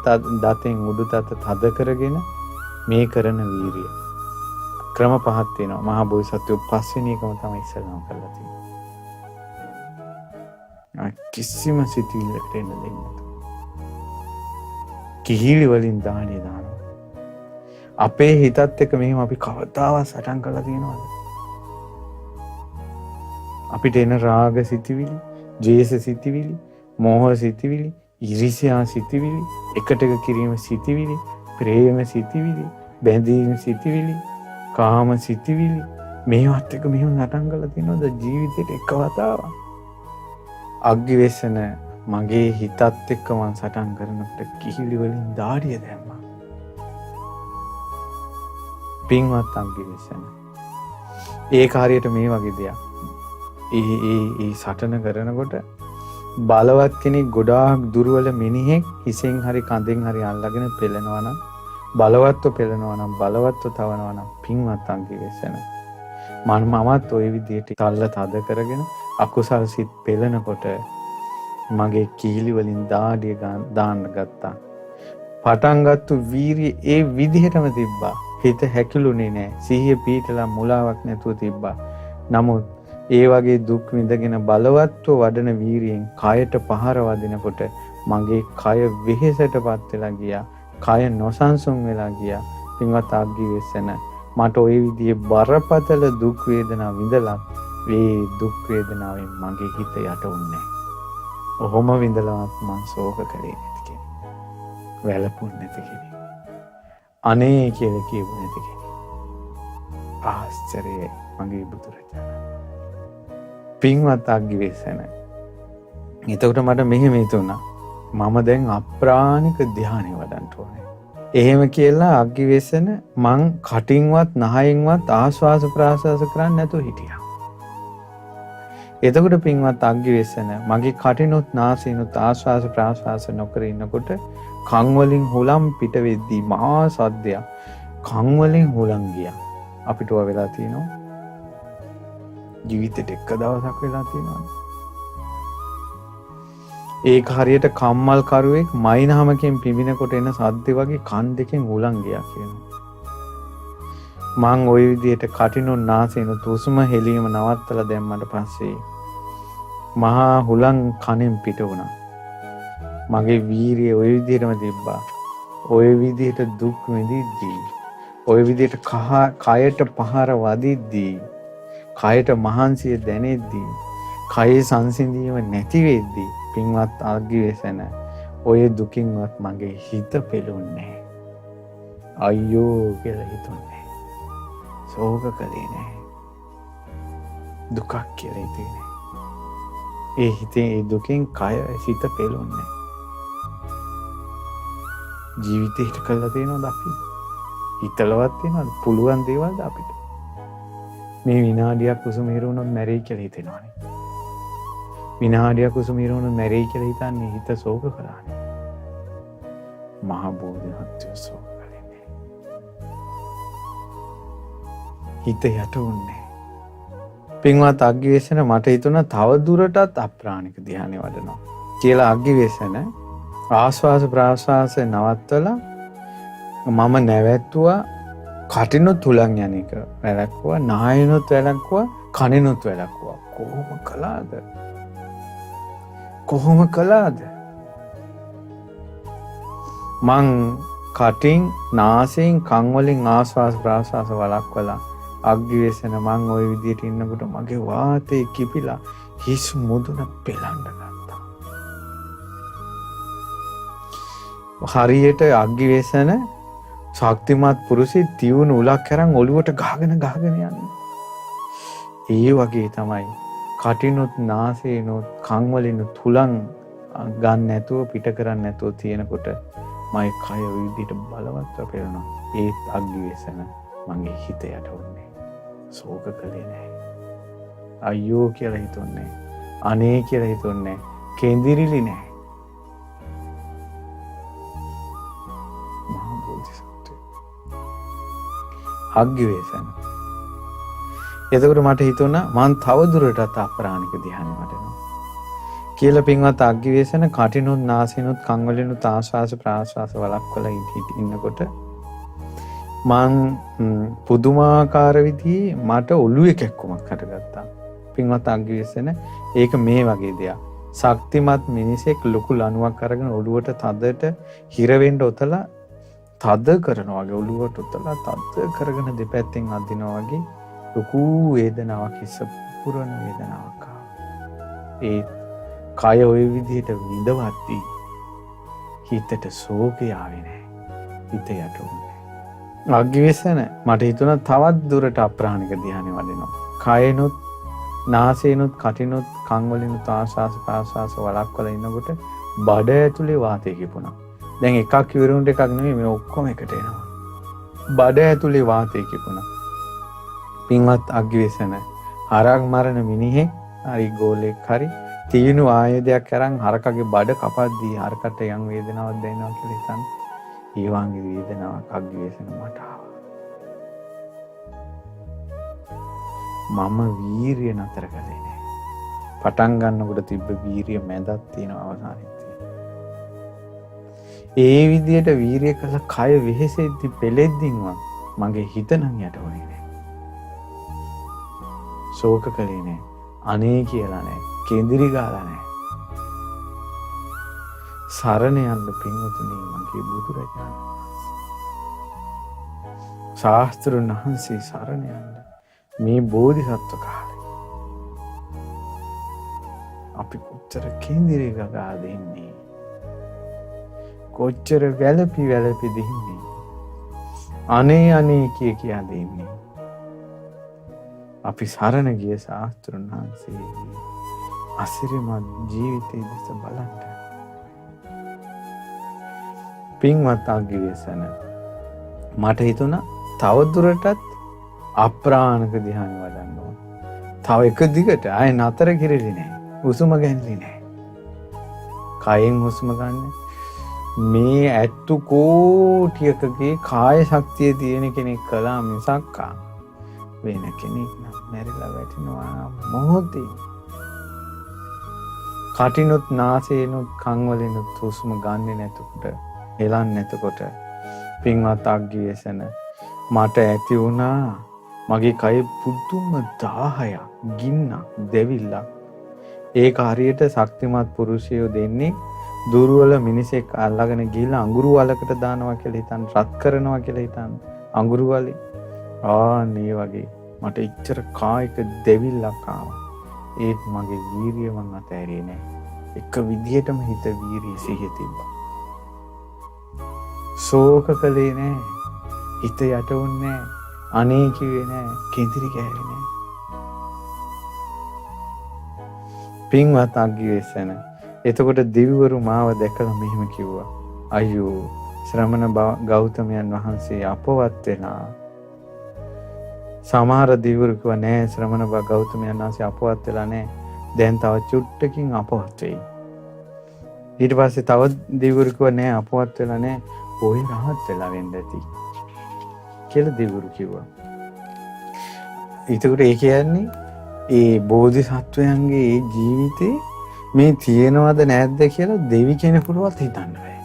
දතෙන් උඩු දත තද කරගෙන මේ කරන වීරිය. ක්‍රම පහක් තියෙනවා. මහා බෝසත්වෝ පස්වෙනි එකම තමයි ඉස්සරහම කරලා තියෙන්නේ. කිසිම සිතවිල්ලකට එන්න දෙන්නේ නැතුව. කිහිලි වලින් දාණය දානවා. අපේ හිතත් එක්ක මෙහෙම අපි කවදාවත් සටන් කරලා තියෙනවද? අපිට එන රාග සිතිවිලි, ද්වේෂ සිතිවිලි, මෝහ සිතිවිලි, ඊර්ෂ්‍යා සිතිවිලි, එකට එක කිරීම සිතිවිලි, ප්‍රේම සිතිවිලි, බැඳීම සිතිවිලි, කාම සිතිවිලි, මේවත් එක මෙහෙම සටන් කරලා තියෙනවද ජීවිතේට එක වතාවක්? අග්ගිවේසන මගේ හිතත් එක්ක මං සටන් කරනකොට කිහිලි වලින් දාඩිය දැම්මා. පින්වත් අග්ගිවේසන ඒ කාර්යයට මේ වගේ දෙයක්. ඒ සටන කරනකොට බලවත් කෙනෙක් ගොඩාක් දුර්වල මිනිහෙක් හිසෙන් හරි කඳෙන් හරි අල්ලගෙන පෙළනවා නම්, බලවත්ව පෙළනවා නම්, බලවත්ව තවනවා නම් පින්වත් අග්ගිවේසන මමත් ওই විදිහට තල්ල තද කරගෙන අකුසල් සිත් පෙළනකොට මගේ කීලි වලින් දාඩිය දාන්න ගත්තා. පටන් ගත්තු වීරිය ඒ විදිහටම තිබ්බා. හිත හැකිලුනේ නැහැ. සිහිය පීඨලා මුලාවක් නැතුව තිබ්බා. නමුත් ඒ වගේ දුක් විඳගෙන බලවත්ව වඩන වීරියෙන් කයට පහර වදිනකොට මගේ කය වෙහෙසටපත් වෙලා ගියා. කය නොසන්සුන් වෙලා ගියා. පින්වත් අග්ගිවේසන මට ওই විදිහේ බරපතල දුක් වේදනා විඳලා ඒ දුක් වේදනාවෙන් මගේ හිත යට වුණේ. ඔහොම විඳලවත් මං ශෝක කරේ නැති කෙනෙක්. වැළපුන්නේ නැති කෙනෙක්. අනේ කියලා කියපු නැති කෙනෙක්. ආශ්චර්යයි මගේ බුදුරජාණන්. පින්වත් අග්ගිවේසන. එතකොට මට මෙහෙම හිතුණා. මම දැන් අප්‍රාණික ධ්‍යානෙ වඩන්න ඕනේ. එහෙම කියලා අග්ගිවේසන මං කටින්වත් නහයෙන්වත් ආශ්වාස ප්‍රාශ්වාස කරන්නේ නැතුව හිටියා. එතකොට පින්වත් අග්ගිවේසන මගේ කටිනුත් නාසයෙන්ුත් ආශ්වාස ප්‍රාශ්වාස නොකර ඉන්නකොට කන් වලින් හුලම් පිට වෙද්දී මහා සද්දයක් කන් වලින් හුලම් ගියා. අපිට ඔය වෙලා තියෙනවා. ජීවිතේට එක දවසක් වෙලා තියෙනවා. ඒක හරියට කම්මල් කරුවෙක් මයින්හමකින් පිඹිනකොට එන සද්ද වගේ කන් දෙකෙන් හුලම් ගියා කියනවා. මං ওই විදිහට කටිනුත් නාසයෙන්ුත් හුස්ම හෙලීම නවත්තලා දැම්මට පස්සේ මහා හුලං කනෙන් පිට වුණා. මගේ වීරිය ওই විදිහටම තිබ්බා. ওই විදිහට දුක් විඳිද්දී, ওই විදිහට කයට පහර වදිද්දී, කයට මහන්සිය දැනෙද්දී, කයේ සංසිඳීම නැති වෙද්දී පින්වත් අග්ගිවේසන ඔය දුකින්වත් මගේ හිත පෙළුන්නේ අයියෝ කියලා හිතුන්නේ. ශෝක කළේ නැහැ. දුකක් කියලා හිතේ. ඒ හිතේ ඒ දුකෙන් කය සිත පෙළුන්නේ. ජීවිතේට කළා තියෙනවද අපි? හිතලවත් තියෙනවද? පුළුවන් දේවල්ද අපිට? මේ විනාඩියක් කුසුම හිරුණොත් මැරෙයි කියලා හිතෙනවනේ. විනාඩියක් කුසුම හිරුණොත් මැරෙයි කියලා හිතන්නේ හිත ශෝක කළානේ. මහා බෝධිසත්වෝ ශෝක කළේ නැහැ. හිත යටුන්නේ. පින්වත් අග්ගිවේසන මට හිතුණා තව දුරටත් අප්‍රාණික ධ්‍යානෙ වඩනවා කියලා. අග්ගිවේසන ආශ්වාස ප්‍රාශ්වාස නවත්තලා මම නැවැත්තුවා කටිනුත් තුලන් යන එක වැළැක්කුවා, නායනොත් වැළැක්කුවා, කනිනුත් වැළැක්කුවා. කොහොම කළාද? මං කටින්, නාසයෙන්, කන් වලින් ආස්වාස් ප්‍රාස්වාස වළක්වලා අග්ගිවේසන මං ওই විදියට ඉන්නකොට මගේ වාතේ කිපිලා හිස් මුදුන පෙලන්න ගත්තා. හරියට අග්ගිවේසන ශක්තිමත් පුරුෂයෙක් තියුණු උලක් කරන් ඔළුවට ගහගෙන යන්නේ. ඒ වගේ තමයි කටිනුත්, නාසයෙන්ුත්, කන් වලිනුත් හුලං ගන්න නැතුව, පිට කරන්නේ නැතුව තියෙනකොට මගේ කය ওই විදිහට බලවත්ව පෙරනවා. ඒත් අග්ගිවේසන මගේ හිත යට වුණේ. ශෝක කළේ නැහැ. අයියෝ කියලා හිතුන්නේ නැහැ. අනේ කියලා හිතුන්නේ නැහැ. කේන්දිරිලි නැහැ. මහා බෝධිසත්වය. අග්ගිවේසන. එතකොට මට හිතුණා මං තව දුරටත් අප්‍රාණික ධ්‍යානෙ වඩනවා. කියලා පින්වත් අග්ගිවේසන කටිනුත්, නාසයෙන්ුත්, කන් වලිනුත් ආශ්වාස ප්‍රාශ්වාස වළක්වලා ඉන්නකොට මං පුදුමාකාර විදිහේ මට ඔළුවේ කැක්කුමක් හටගත්තා. පින්වත් අග්ගිවේසන ඒක මේ වගේ දෙයක්. ශක්තිමත් මිනිසෙක් ලොකු ලණුවක් අරගෙන ඔළුවට තදට හිර වෙන්න ඔතලා තද කරනවා වගේ, ඔළුවට ඔතලා තද කරගෙන දෙපැත්තෙන් අදිනවා වගේ ලොකු වේදනාවක්, හිස පුරන වේදනාවක් ආවා. ඒ කය ওই විදිහට විඳවද්දී හිතට ශෝකය ආවේ නැහැ. හිත යට වුණේ. අග්ගිවේසන මට හිතුණා තවත් දුරට අප්‍රාණික ධ්‍යානෙ වඩනවා. කයනොත්, නාසයෙන්ුත්, කටිනුත්, කන් වලිනුත් ආශ්වාස ප්‍රාශ්වාස වළක්වලා ඉන්නකොට බඩ ඇතුලේ වාතය කිපුණා. දැන් එකක් ඉවරුණට එකක් නෙමෙයි, මේ ඔක්කොම එකට එනවා. බඩ ඇතුලේ වාතය කිපුණා. පින්වත් අග්ගිවේසන හරක් මරණ මිනිහෙක් හරි ගෝලෙක් හරි තීනු ආයුධයක් අරන් හරකගේ බඩ කපද්දී හරකට යම් වේදනාවක් දැනෙනවා කියලා හිතන්න. ඒ වගේ වේදනාවක් අග්ගිවේසන මට ආවා. මම වීරිය නතර කළේ නෑ. පටන් ගන්නකොට තිබ්බ වීරිය මැදක් තියෙනවා, අවසානෙත් තියෙනවා. ඒ විදියට වීරිය කළ කය වෙහෙසෙද්දි පෙලෙද්දින්වත් මගේ හිත නම් යට වුණේ නෑ. ශෝක කළේ නෑ. අනේ කියලා නෑ. කේන්දිරි ගාලා නෑ. සරණ යන්න පින්වතුනි මගේ බුදුරජාණන් වහන්සේ. ශාස්ත්‍රඥ වහන්සේ සරණ යන්න. මේ බෝධිසත්ව කාලේ අපි කොච්චර කේන්දිරි ගාලා දෙන්නේ. කොච්චර වැළපි දෙන්නේ. අනේ කියා දෙන්නේ. අපි සරණ ගිය ශාස්ත්‍රඥ වහන්සේ අසිරිමත් ජීවිතයේ දෙස බලන්න. පින්වත් අග්ගිවේසන මට හිතුණා තව දුරටත් අප්‍රාණික ධ්‍යානෙ වඩන්න ඕන. තව එක දිගට ආයෙ නතර කිරෙලි නෑ. හුස්ම ගන්නලි නෑ. කයෙන් හුස්ම ගන්න. මේ ඇත්තු කෝටියකගේ කාය ශක්තිය තියෙන කෙනෙක් කළා මිසක් වෙන කෙනෙක් නම් මැරිලා වැටෙනවා මොහොතේ. කටිනුත්, නාසයෙන්ුත්, කන් වලිනුත් හුස්ම ගන්නේ නැතකොට, හෙලන්නේ නැතකොට පින්වත් අග්ගිවේසන මට ඇති වුණා මගේ කය පුදුම 10ක් ගින්නක් දෙවිල්ලක්. ඒක හරියට ශක්තිමත් පුරුෂයෝ දෙන්නේ දුර්වල මිනිසෙක් අල්ලගෙන ගිහලා අඟුරු වලකට දානවා කියලා හිතන්න, රත් කරනවා කියලා හිතන්න. අඟුරු වලේ මේ වගේ මට ඉච්චර කායික දෙවිල්ලක් ආවා. ඒත් මගේ වීරිය මං අතෑරියේ නෑ. එක විදියටම හිත වීරිය සිහිය තිබ්බා. ශෝක කළේ නෑ. හිත යට වුණේ නෑ. අනේ කිව්වේ නෑ. කේන්දිරි ගෑවේ නෑ. පින්වත් අග්ගිවේසන එතකොට දිව්‍යවරු මාව දැකලා මෙහෙම කිව්වා. අයියෝ ශ්‍රමණ ගෞතමයන් වහන්සේ අපවත් වෙලා. සමහර දිව්‍යවරු කිව්වා නෑ ශ්‍රමණ ගෞතමයන් වහන්සේ අපවත් වෙලා නෑ. දැන් තව චුට්ටකින් අපවත් වෙයි. ඊට පස්සේ තව දිව්‍යවරු කිව්වා නෑ අපවත් වෙලා නෑ. ඔය රහත් වෙලා වෙන්න ඇති කියලා දිව්‍යවරු කිව්වා. ඒකට ඒ කියන්නේ ඒ බෝධිසත්වයන්ගේ ඒ ජීවිතේ මේ තියෙනවද නැද්ද කියලා දෙවි කෙනෙකුටවත් හිතන්න බෑ.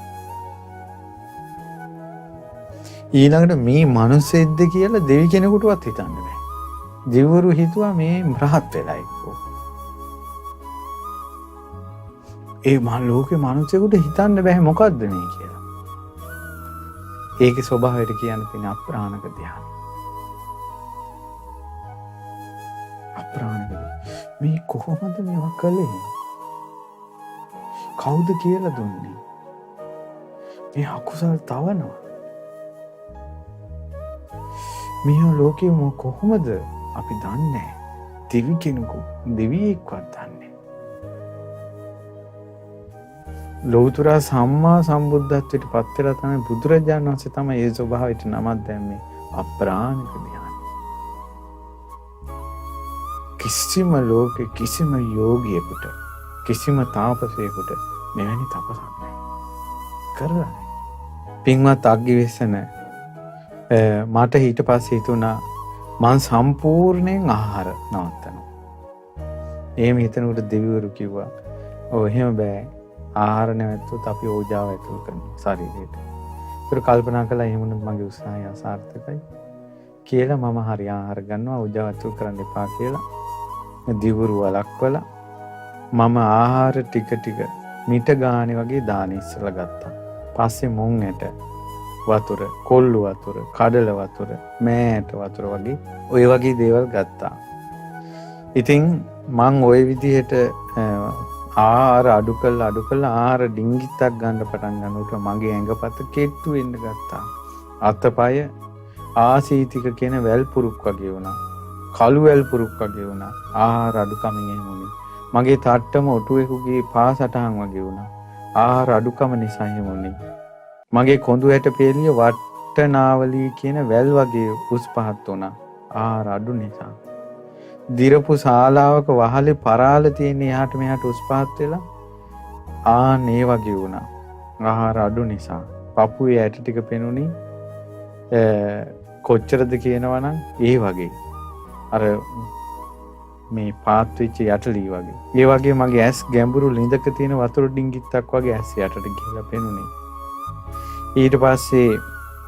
ඊළඟට මේ මිනිස්සෙක්ද කියලා දෙවි කෙනෙකුටවත් හිතන්න බෑ. දෙවිවරු හිතුවා මේ රහත් වෙලා එක්කෝ. ඒ ලෝකේ මිනිස්සුන්ට හිතන්න බෑ මොකද්ද මේ කියලා. ඒකේ ස්වභාවයට කියන්න තියෙන අප්‍රාණක ධ්‍යාන. අප්‍රාණක මේ කොහොමද මේවා කළේ? කවුද කියලා දුන්නේ? මේ අකුසල් තවනවා. මේ ලෝකෙ කොහොමද අපි දන්නේ නැහැ. දෙවි කෙනෙකු දෙවියෙක්වත් දන්නේ. ලෞතර සම්මා සම්බුද්ධත්වයට පත් වෙලා තමයි බුදුරජාණන් වහන්සේ තමයි ඒ ස්වභාවයට නමක් දැම්මේ අප්‍රාණික ධ්‍යාන. කිසිම ලෝකෙ කිසිම යෝගියෙකුට කිසිම තාපසයෙකුට මෙවැනි තපසක් නැහැ. කරලා නැහැ. පින්වත් අග්ගිවේසන මට ඊට පස්සේ හිතුණා මං සම්පූර්ණයෙන් ආහාර නවත්තනවා. එහෙම හිතනකොට දෙවිවරු කිව්වා ඔව් එහෙම බෑ. ආහාර නැවතුත් අපි ඕජාව ඇතුල් කරනවා ශරීරයට. ඒක කල්පනා කළා එහෙමනම් මගේ උත්සාහය අසාර්ථකයි කියලා මම හරි ආහාර ගන්නවා ඕජාව ඇතුල් කරන්න එපා කියලා දෙවිවරු වළක්වලා මම ආහාර ටික ටික මිට ගානේ වගේ දාන ඉස්සලා ගත්තා. පස්සේ මොන් ඇට වතුර, කොල්ලු වතුර, කඩල වතුර, මෑට වතුර වගේ ඔය වගේ දේවල් ගත්තා. ඉතින් මං ওই විදිහට ආහාර අඩු කළා ආහාර ඩිංගිත්තක් ගන්න පටන් ගන්නකොට මගේ ඇඟපත කෙට්ටු වෙන්න ගත්තා. අතපය ආසීතික කියන වැල් පුරුක් වගේ වුණා. කළු වැල් පුරුක් වගේ වුණා. ආහාර අඩුකමින් එහෙම වුණේ. මගේ තට්ටම ඔටුවෙකුගේ පාසටහන් වගේ වුණා. ආහාර අඩුකම නිසා එහෙම වුණේ. මගේ කොඳු ඇට පෙළිය වට්ටනාවලී කියන වැල් වගේ උස් පහත් වුණා. ආහාර අඩු නිසා. දිරපු ශාලාවක වහලේ පරාල තියෙන එහාට මෙහාට උස් පහත් වෙලා මේ වගේ වුණා. ආහාර අඩු නිසා. පපුවේ ඇට ටික පෙනුනි කොච්චරද කියනවනම් ඒ වගේ. අර මේ පාත් වෙච්ච යටලී වගේ. ඒ වගේ මගේ ඇස් ගැඹුරු ළිඳක තියෙන වතුර ඩිංගිත්තක් වගේ ඇස් යටට ගිහලා පෙනුනේ. ඊට පස්සේ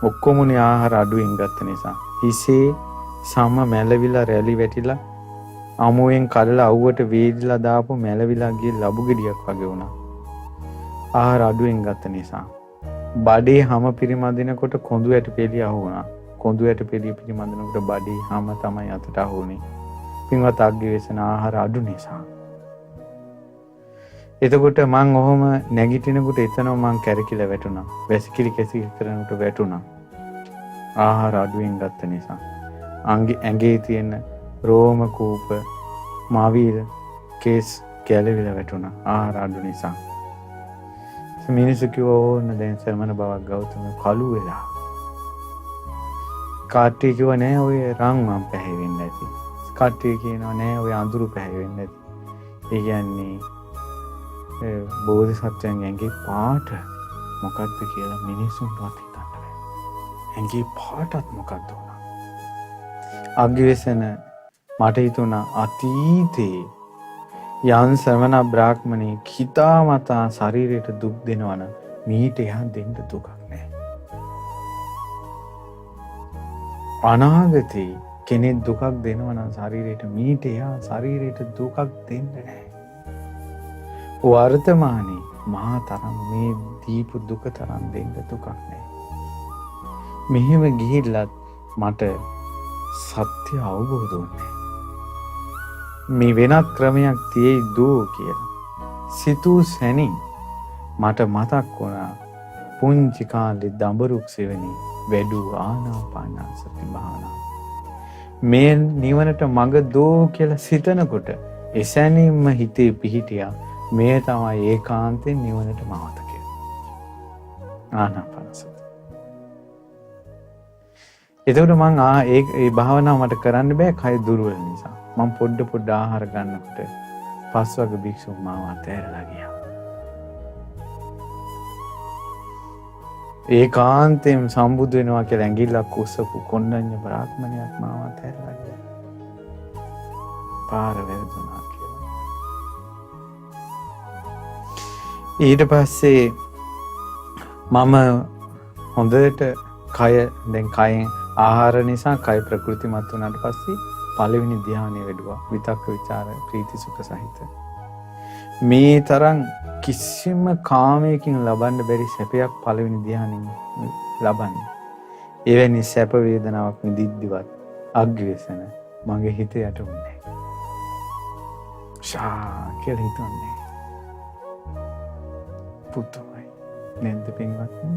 ඔක්කොමනේ ආහාර අඩුවෙන් ගත්ත නිසා හිසේ සම මැලවිලා රැලි වැටිලා අමුවෙන් කඩලා අවුවට වේදිලා දාපු මැලවිලා ගිය ලබු ගෙඩියක් වගේ වුණා. ආහාර අඩුවෙන් ගත්ත නිසා බඩේ හැම පිරිමදිනකොට කොඳු ඇට පෙළිය අහු වුණා. කොඳු ඇට පෙළිය පිරිමදිනකොට බඩේ හැම තමයි අතට අහු වුනේ. පින්වත් අග්ගිවේසන ආහාර අඩු නිසා. එතකොට මං ඔහොම නැගිටිනකොට එතනම මං කැරකිලා වැටුණා. වැසිකිලි කැසිකිලි කරනකොට වැටුණා. ආහාර අඩුවෙන් ගත්ත නිසා. ඇඟේ තියෙන රෝම කූප මාවිල කේස් කැලවිලා වැටුණා. ආහාර අඩු නිසා. මිනිස්සු කිව්වා ඕන්න දැන් සමන බවක් ගෞතම කළු වෙලා. කාට්ටිය කිව්වා නෑ ඔය රන් මං පැහැවෙන්නේ නැති. කාට්ටිය කියනවා නෑ ඔය අඳුරු පැහැවෙන්නේ නැති. ඒ කියන්නේ බෝධිසත්වයන් ඇඟේ පාට මොකක්ද කියලා මිනිසුන්වත් හිතන්න බෑ. ඇඟේ පාටත් මොකක්ද වුණා. අග්ගිවේසන මට හිතුණා අතීතේ යන් ශ්‍රමණ බ්‍රාහ්මණේ හිතාමතා ශරීරයට දුක් දෙනවනම් මීට එහා දෙන්න දුකක් නැහැ. අනාගතේ කෙනෙක් දුකක් දෙනවනම් ශරීරයට මීට එහා ශරීරයට දුකක් දෙන්න නැහැ. වර්තමානයේ මහා තරම් මේ දීපු දුක තරම් දෙන්න දුකක් නැහැ. මෙහෙම ගිහිල්ලත් මට සත්‍ය අවබෝධ වුණේ. මේ වෙනත් ක්‍රමයක් තියෙයි දෝ කියලා. සිතූ සැනින් මට මතක් වුණා පුංචි කාලේ දඹරුක් සෙවණි වැඩු ආනාපානසති භාවනාව. මේ නිවනට මඟ දෝ කියලා සිතනකොට එසැනින්ම හිතේ පිහිටියා මේ තමයි ඒකාන්තයෙන් නිවනට මාවත කියලා. ආනාපානසති. එතකොට මං ඒ භාවනාව මට කරන්න බෑ කය දුර්වල නිසා. මම පොඩ ආහාර ගන්නකොට පස්වග භික්ෂුන් මාව අතහැරලා ගියා. ඒකාන්තයෙන් සම්බුදු වෙනවා කියලා ඇඟිල්ලක් උස්සපු කොණ්ඩඤ්ඤ බ්‍රාහ්මණයක් මාව අතහැරලා ගියා. පාර වැරදුනා කියලා. ඊට පස්සේ මම හොඳට කය දැන් කයෙන් ආහාර නිසා කය ප්‍රകൃතිමත් වුණාට පස්සේ පළවෙනි ධ්‍යානෙ වැඩුවා. විතක්ක ਵਿਚාර ප්‍රීති සුඛ සහිත. මේ තරම් කිසිම කාමයකින් ලබන්න බැරි සැපයක් පළවෙනි ධ්‍යානෙන් ලබන්නේ. එවැනි සැප වේදනාවක් විඳිද්දිවත් අග්ගිවේසන මගේ හිත යට වුණේ. ශා කියලා හිතන්නේ. පුතුමයි නේද පින්වත්නි?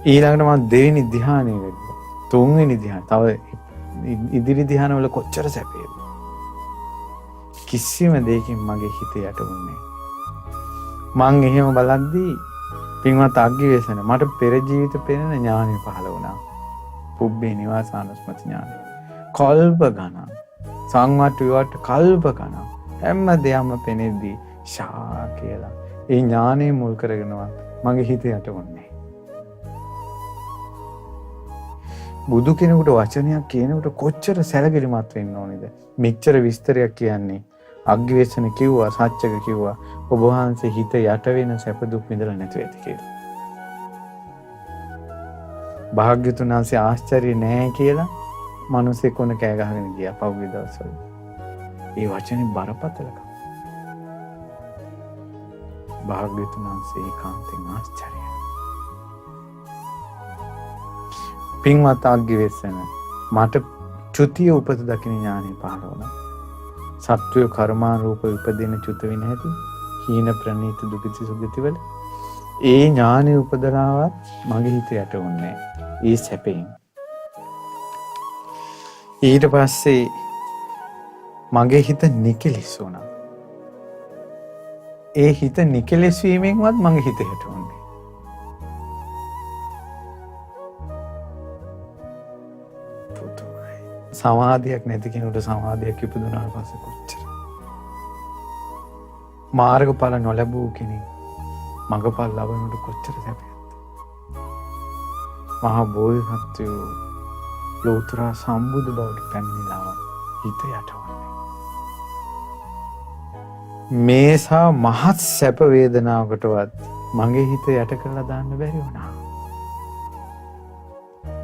ඊළඟට මම දෙවෙනි ධ්‍යානෙ වෙද්දී තුන්වෙනි ධ්‍යාන තව ඉදිරි ධ්‍යාන වල කොච්චර සැපේද? කිසිම දෙයකින් මගේ හිත යට වුණේ. මං එහෙම බලද්දී පින්වත් අග්ගිවේසන මට පෙර ජීවිත පෙනෙන ඥානෙ පහළ වුණා. පුබ්බේ නිවාසානුස්මති ඥානෙ. කල්ප ගණන් සංවට්ට විවට කල්ප ගණන් හැම දෙයක්ම පෙනෙද්දී ශා කියලා ඒ ඥානෙ මුල් කරගෙනවත් මගේ හිත යට වුණේ. බුදු කෙනෙකුට වචනයක් කියනකොට කොච්චර සැලකිලිමත් වෙන්න ඕනේද? මෙච්චර විස්තරයක් කියන්නේ අග්ගිවේසන කිව්වා, සත්‍යක කිව්වා ඔබ වහන්සේ හිත යට වෙන සැප දුක් විඳලා නැති වෙති කියලා. භාග්‍යතුන් වහන්සේ ආශ්චර්ය නැහැ කියලා මිනිස්සු කොන කෑ ගහගෙන ගියා පහුගිය දවස්වල. ඒ වචනේ බරපතලකම. භාග්‍යතුන් වහන්සේ ඒකාන්තයෙන් ආශ්චර්යයි. පින්වත් අග්ගිවේසන මට චුතිය උපත දකින ඥානෙ පහළ වුණා. සත්වය කර්මානුරූප උපදින චුත වෙන හැටි හීන ප්‍රනීත දුකිත සුගති වල ඒ ඥානෙ උපදලාවත් මගේ හිත යට වුණේ ඒ සැපෙන්. ඊට පස්සේ මගේ හිත නිකලෙස් වුණා. ඒ හිත නිකලෙස් වීමෙන්වත් මගේ හිත යට වුණේ. සමාධියක් නැති කෙනෙකුට සමාධියක් ඉපදුනාට පස්සේ කොච්චර මාර්ගඵල නොලැබූ කෙනෙක් මඟඵල ලබනකොට කොච්චර සැපයක්ද? මහා බෝධිසත්වයෝ ලෝතර සම්බුදු බවට පැමිණිලා හිත යටවන්නේ. මේසා මහත් සැප වේදනාවකටවත් මගේ හිත යට කරලා දාන්න බැරි වුණා.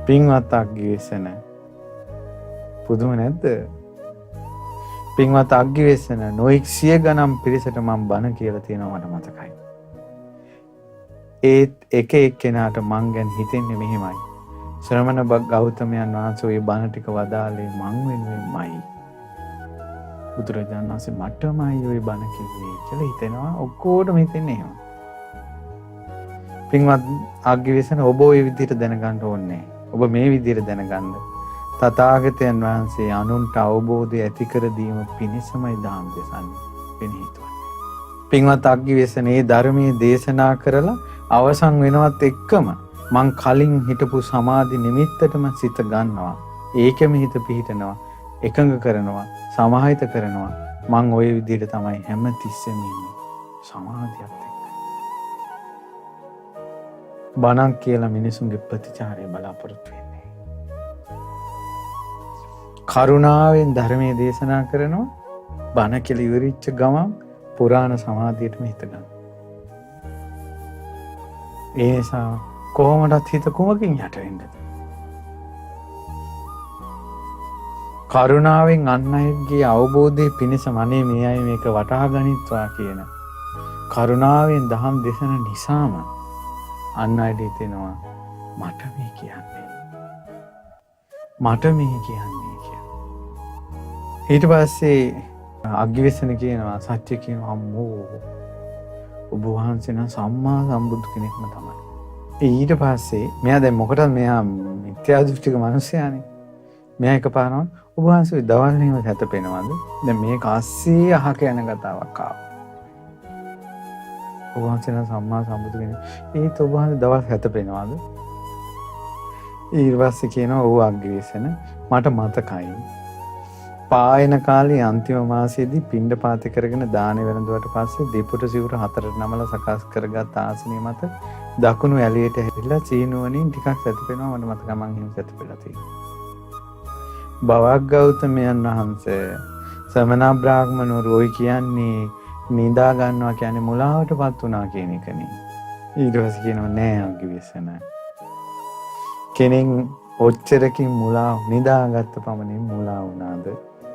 පින්වත් අග්ගිවේසන පුදුම නැද්ද? පින්වත් අග්ගිවේසන නොඑක් සිය ගණන් පිරිසට මම බණ කියලා තියෙනවා මට මතකයි. ඒත් එක එක්කෙනාට මං ගැන හිතෙන්නේ මෙහෙමයි. ශ්‍රමණ ගෞතමයන් වහන්සේ ওই බණ ටික වදාළේ මං වෙනුවෙන්මයි. බුදුරජාණන් වහන්සේ මටමයි ওই බණ කිව්වේ කියලා හිතෙනවා. ඔක්කොටම හිතෙන්නේ එහෙම. පින්වත් අග්ගිවේසන ඔබ ওই විදිහට දැනගන්න ඕනේ. ඔබ මේ විදිහට දැනගන්න. තථාගතයන් වහන්සේ අනුන්ට අවබෝධය ඇති කර දීම පිණිසමයි දාම් දෙසන්නේ වෙන හේතුවක්. පින්වත් අග්ගිවේසන මේ ධර්මයේ දේශනා කරලා අවසන් වෙනවත් එක්කම මං කලින් හිටපු සමාධි නිමිත්තටම සිත ගන්නවා. ඒකෙම හිත පිහිටනවා, එකඟ කරනවා, සමාහිත කරනවා. මං ওই විදිහට තමයි හැම තිස්සෙම ඉන්නේ සමාධියත් එක්ක. බණක් කියලා මිනිසුන්ගේ ප්‍රතිචාරය බලාපොරොත්තු වෙන්නේ. කරුණාවෙන් ධර්මයේ දේශනා කරනවා. බණ කියලා ඉවරිච්ච ගමන් පුරාණ සමාධියටම හිත ගන්න. ඒ නිසා කොහොමදත් හිත කුමකින් යට වෙන්නද? කරුණාවෙන් අන් අයගේ අවබෝධයේ පිණිසම අනේ මේ අය මේක වටහා ගනිත්වා කියන කරුණාවෙන් දහම් දේශන නිසාම අන් අයට හිතෙනවා මට මේ කියන්නේ. මට මේ කියන්නේ කියලා. ඊට පස්සේ අග්ගිවේසන කියනවා සත්‍ය කියනවා අම්මෝ ඔබ වහන්සේ නම් සම්මා සම්බුදු කෙනෙක්ම තමයි. ඊට පස්සේ මෙයා දැන් මොකටද මෙයා මිත්‍යා දෘෂ්ටික මිනිසයානේ. මෙයා එකපාරම ඔබ වහන්සේ දවල් නේම හැතපෙනවද? දැන් මේක ASCII අහක යන කතාවක් ආවා. ඔබ වහන්සේ නම් සම්මා සම්බුදු කෙනෙක්. ඒත් ඔබ වහන්සේ දවල් හැතපෙනවද? ඊට පස්සේ කියනවා ඔව් අග්ගිවේසන මට මතකයි. පායන කාලේ අන්තිම මාසයේදී පිණ්ඩපාත කරගෙන දාන වෙනදුවට පස්සේ දෙපොට සිවුර හතරට නමලා සකස් කරගත් ආසනිය මත දකුණු ඇලියට හැරිලා සීනුවණින් ටිකක් සැතපෙනවා. මට මතකයි මං හිම සැතපෙලා තියෙනවා. බවක් ගෞතමයන් වහන්සේ සමනා බ්‍රාහ්මණවරු ඔය කියන්නේ නිදා ගන්නවා කියන්නේ මුලාවටපත් වුණා කියන එකනේ. ඊට පස්සේ කියනවා නෑ අග්ගිවේසන කෙනෙක් ඔච්චරකින් මුලා නිදාගත්ත පමණින් මුලා වුණාද?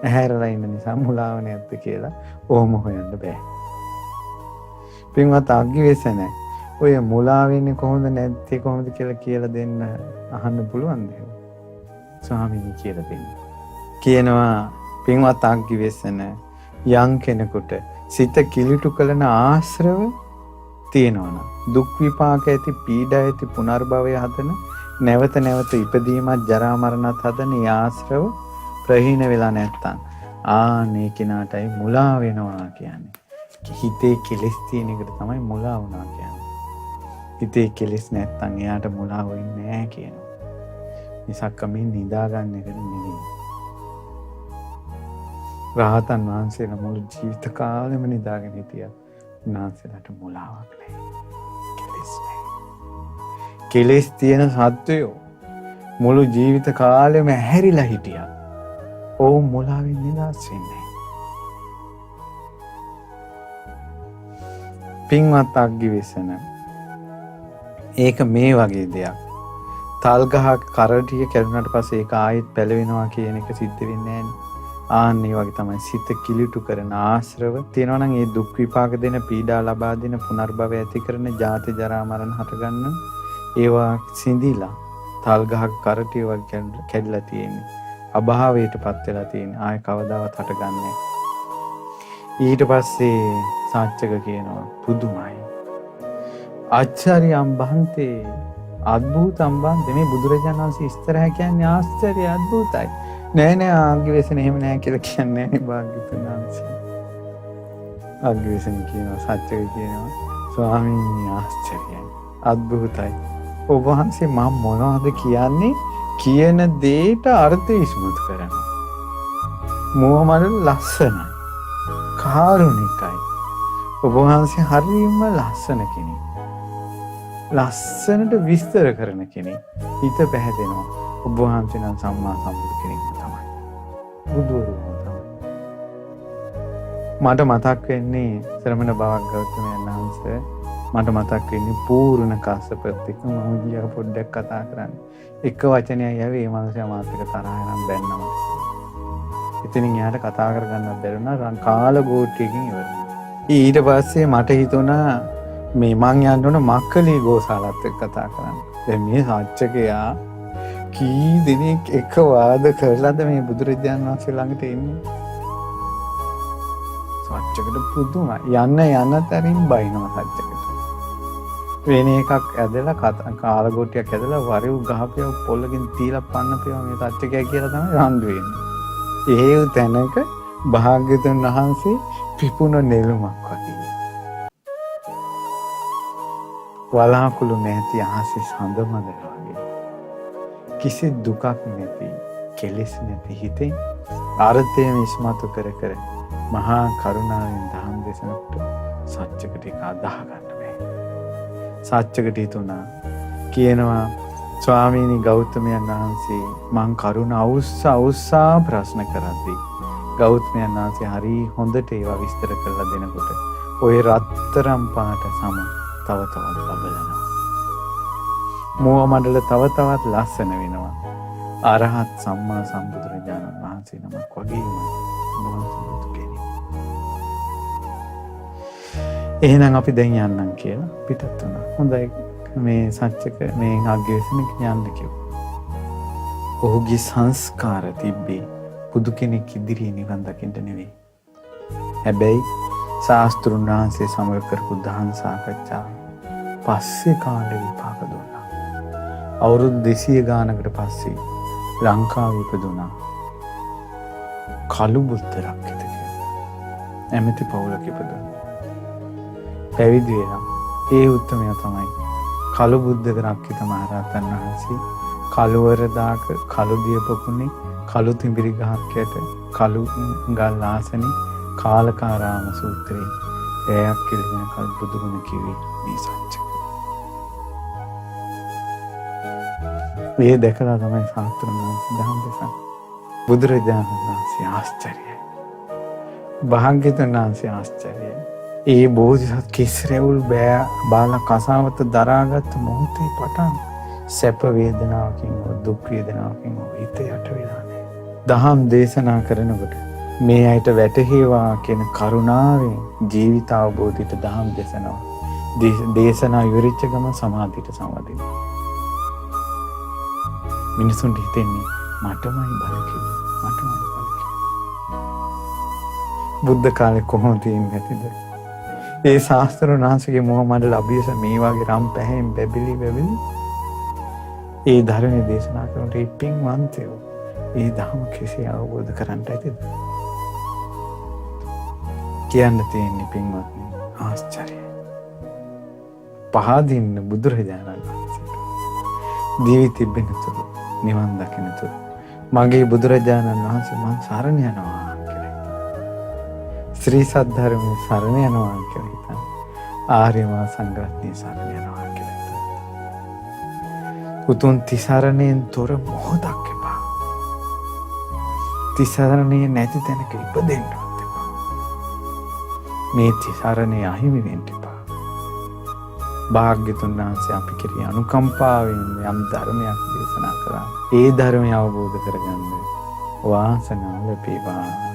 ඇහැරලා ඉන්න නිසා මුලාව නැද්ද කියලා ඕම හොයන්න බෑ. පින්වත් අග්ගිවේසන ඔය මුලා වෙන්නේ කොහොමද නැත්තේ කොහොමද කියලා දෙන්න අහන්න පුළුවන්ද? ස්වාමීනි කියලා දෙන්න. කියනවා පින්වත් අග්ගිවේසන යම් කෙනෙකුට සිත කිලිටු කළන ආශ්‍රව තියෙනවනම් දුක් විපාක ඇති පීඩා ඇති පුනර්භවය හදන නැවත නැවත ඉපදීමත් ජරා මරණත් හදන ආශ්‍රව ප්‍රහීන වෙලා නැත්තම් ආනේ කෙනාටයි මුලා වෙනවා කියන්නේ. හිතේ කෙලෙස් තියෙන එකට තමයි මුලා වුණා කියන්නේ. හිතේ කෙලෙස් නැත්තම් එයාට මුලා වෙන්නේ නැහැ කියනවා. මිසක් මේ නිදා ගන්න එක නෙවෙයි. රහතන් වහන්සේලා මුළු ජීවිත කාලෙම නිදාගෙන හිටියා. උන්වහන්සේලාට මුලාවක් නැහැ. කෙලෙස් නැහැ. කෙලෙස් තියෙන සත්වයෝ මුළු ජීවිත කාලෙම ඇහැරිලා හිටියා. ඕ මුලාවෙන් නිදහස් වෙන්නේ. පින්වත් අග්ගිවේසන ඒක මේ වගේ දෙයක්. තල් ගහක් කරටිය කැඩුනට පස්සේ ඒක ආයෙත් පැලවෙනවා කියන එක සිද්ධ වෙන්නේ නැහැ. ආන්නේ වගේ තමයි සිත කිලිටු කරන ආශ්‍රව තියෙනවා නම් ඒ දුක් විපාක දෙන පීඩා ලබා දෙන පුනර්භවය ඇති කරන ජාති ජරා මරණ හට ගන්න ඒවා සිඳිලා තල් ගහක් කරටිය වගේ කැඩලා තියෙන්නේ. අභාවයටපත් වෙලා තියෙන ආය කවදාවත් හටගන්නේ. ඊට පස්සේ සාච්චක කියනවා පුදුමයි. ආචාර්යම් බහන්තේ අද්භූතම් බහන්තේ මේ බුදුරජාණන් වහන්සේ ඉස්තරහ කියන්නේ ආශ්චර්ය අද්භූතයි. නෑ ආග්ගිවේසන එහෙම නෑ කියලා කියන්නේ නෑ භාග්‍යවතුන් වහන්සේ. ආග්ගිවේසන කියනවා සාච්චක කියනවා ස්වාමීනි ආශ්චර්යයි අද්භූතයි. ඔබ වහන්සේ මම මොනවද කියන්නේ? කියන දේට අර්ථ විශ්මතු කරනවා. මොහොමඩ ලස්සනයි. කාරුණිකයි. ඔබ වහන්සේ හරියම ලස්සන කෙනෙක්. ලස්සනට විස්තර කරන කෙනෙක්. හිත පැහැදෙනවා. ඔබ වහන්සේ නම් සම්මා සම්බුදු කෙනෙක් තමයි. බුදුවරු තමයි. මට මතක් වෙන්නේ ශ්‍රමණ බවක් ගෞතමයන් වහන්සේ මට මතක් වෙන්නේ පූර්ණ කාශ්‍යපත් එක්ක මම ගියා පොඩ්ඩක් කතා කරන්න. එක වචනයක් යවේ මේ මනුස්සයා මාත් එක්ක තරහ යනම් බැන්නා. ඉතින් යාට කතා කරගන්නත් බැරුණා කාල ගෝට්ටියකින් ඉවරයි. ඊට පස්සේ මට හිතුණා මේ මං යන්න ඕන මක්කලි ගෝසාලත් එක්ක කතා කරන්න. දැන් මේ සාච්චකයා කී දිනක් එක වාද කරලාද මේ බුදුරජාණන් වහන්සේ ළඟට එන්නේ? සාච්චකට පුදුමයි. යන්න තරින් බයිනවා සාච්චකට. වෙන එකක් ඇදලා කාලගොට්ටියක් ඇදලා වරෙව් ගහපියව පොල්ලකින් තීලා පන්නපියව මේ සාච්චකයා කියලා තමයි රණ්ඩු වෙන්නේ. ඒ තැනක භාග්‍යවතුන් වහන්සේ පිපුණ නෙළුමක් වගේ. වලාකුළු නැති ආසි සඳමදර වගේ. කිසි දුකක් නැති, කෙලෙස් නැති හිතෙන් අර්ථයෙන් ඉස්මතු කර මහා කරුණාවෙන් දහම් දේශනකට සත්‍යකට එක අදාහ ගන්න බෑ. සත්‍යකට හිතුණා කියනවා ස්වාමීනි ගෞතමයන් වහන්සේ මං කරුණ අවුස්සා ප්‍රශ්න කරද්දී ගෞතමයන් වහන්සේ හරි හොඳට ඒවා විස්තර කරලා දෙනකොට ඔය රත්තරම් පාට සම තව තවත් බබලනවා. මෝහ මණ්ඩල තව තවත් ලස්සන වෙනවා. අරහත් සම්මා සම්බුදුරජාණන් වහන්සේ නමක් වගේම බුදු කෙනෙක්. එහෙනම් අපි දැන් යන්නම් කියලා පිටත් වුණා. හොඳයි මේ සත්‍යක මේ අග්ගිවේසන යන්න කිව්වා. ඔහුගේ සංස්කාර තිබ්බේ බුදු කෙනෙක් ඉදිරියේ නිවන් දකින්න නෙවෙයි. හැබැයි ශාස්ත්‍රුන් වහන්සේ සමග කරපු දහම් සාකච්ඡා පස්සේ කාලේ විපාක දුන්නා. අවුරුදු 200 ගානකට පස්සේ ලංකාවේ ඉපදුනා. කළු බුද්ධ රක්කිත කියලා. ඇමති පවුලක ඉපදුනා. පැවිදි වෙලා ඒ උත්තමයා තමයි කළු බුද්ධ රක්කිත මහරහතන් වහන්සේ. කළුවර දාක කළු දියපොකුණේ කළු තිඹිරි ගහක් යට කළු ගල් ආසනේ කාලකාරාම සූත්‍රයේ එයක් කියලා කල් බුදුගුණ කිව්වේ මේ සත්‍ය. මේ දැකලා තමයි සාස්ත්‍රණ දහම් දේශන. බුදුරජාණන් වහන්සේ ආශ්චර්යයි. භාග්‍යවතුන් වහන්සේ ආශ්චර්යයි. ඒ බෝධිසත් කිස්රෙවුල් බාල කසාවත දරාගත් මොහොතේ පටන් සැප වේදනාවකින් හෝ දුක් වේදනාවකින් හෝ හිත යට වෙලා නැහැ. දහම් දේශනා කරනකොට මේ අයට වැටහේවා කියන කරුණාවෙන් ජීවිත අවබෝධයට දහම් දේශනා ඉවරිච්ච ගමන් සමාධියට සමවදිනවා. මිනිසුන්ට හිතෙන්නේ මටමයි බල කිව්වේ, මටමයි බල කිව්වේ. බුද්ධ කාලේ කොහොමද තියෙන්නේ නැතිද? ඒ ශාස්ත්‍රඥ වහන්සේගේ මොහොමඩල අභියස මේ වගේ රම් පැහැෙන් බැබිලි ඒ ධර්මයේ දේශනා කරනට ඒ පින්වන්තයෝ ඒ ධර්ම කෙසේ අවබෝධ කරගන්නට ඇතිද? කියන්න තියෙන්නේ පින්වත්නි ආශ්චර්යයි. පහදින්න බුදුරජාණන් වහන්සේට දිවි තිබෙන තුරු නිවන් දකින තුරු මගේ බුදුරජාණන් වහන්සේ මං සරණ යනවා කියලා හිතන. ශ්‍රී සද්ධර්මයේ සරණ යනවා කියලා හිතන. ආර්ය මහා සංඝරත්නයේ සරණ යනවා කියලා හිතන. උතුම් තිසරණයෙන් තොර මොහොතක් එපා. තිසරණේ නැති තැනක ඉපදෙන්නවත් එපා. මේ තිසරණේ අහිමි වෙන්න එපා. භාග්‍යතුන් වහන්සේ අපි කෙරෙහි අනුකම්පාවෙන් යම් ධර්මයක් දේශනා කළා. ඒ ධර්මය අවබෝධ කරගන්න වාසනාව ලැබේවා.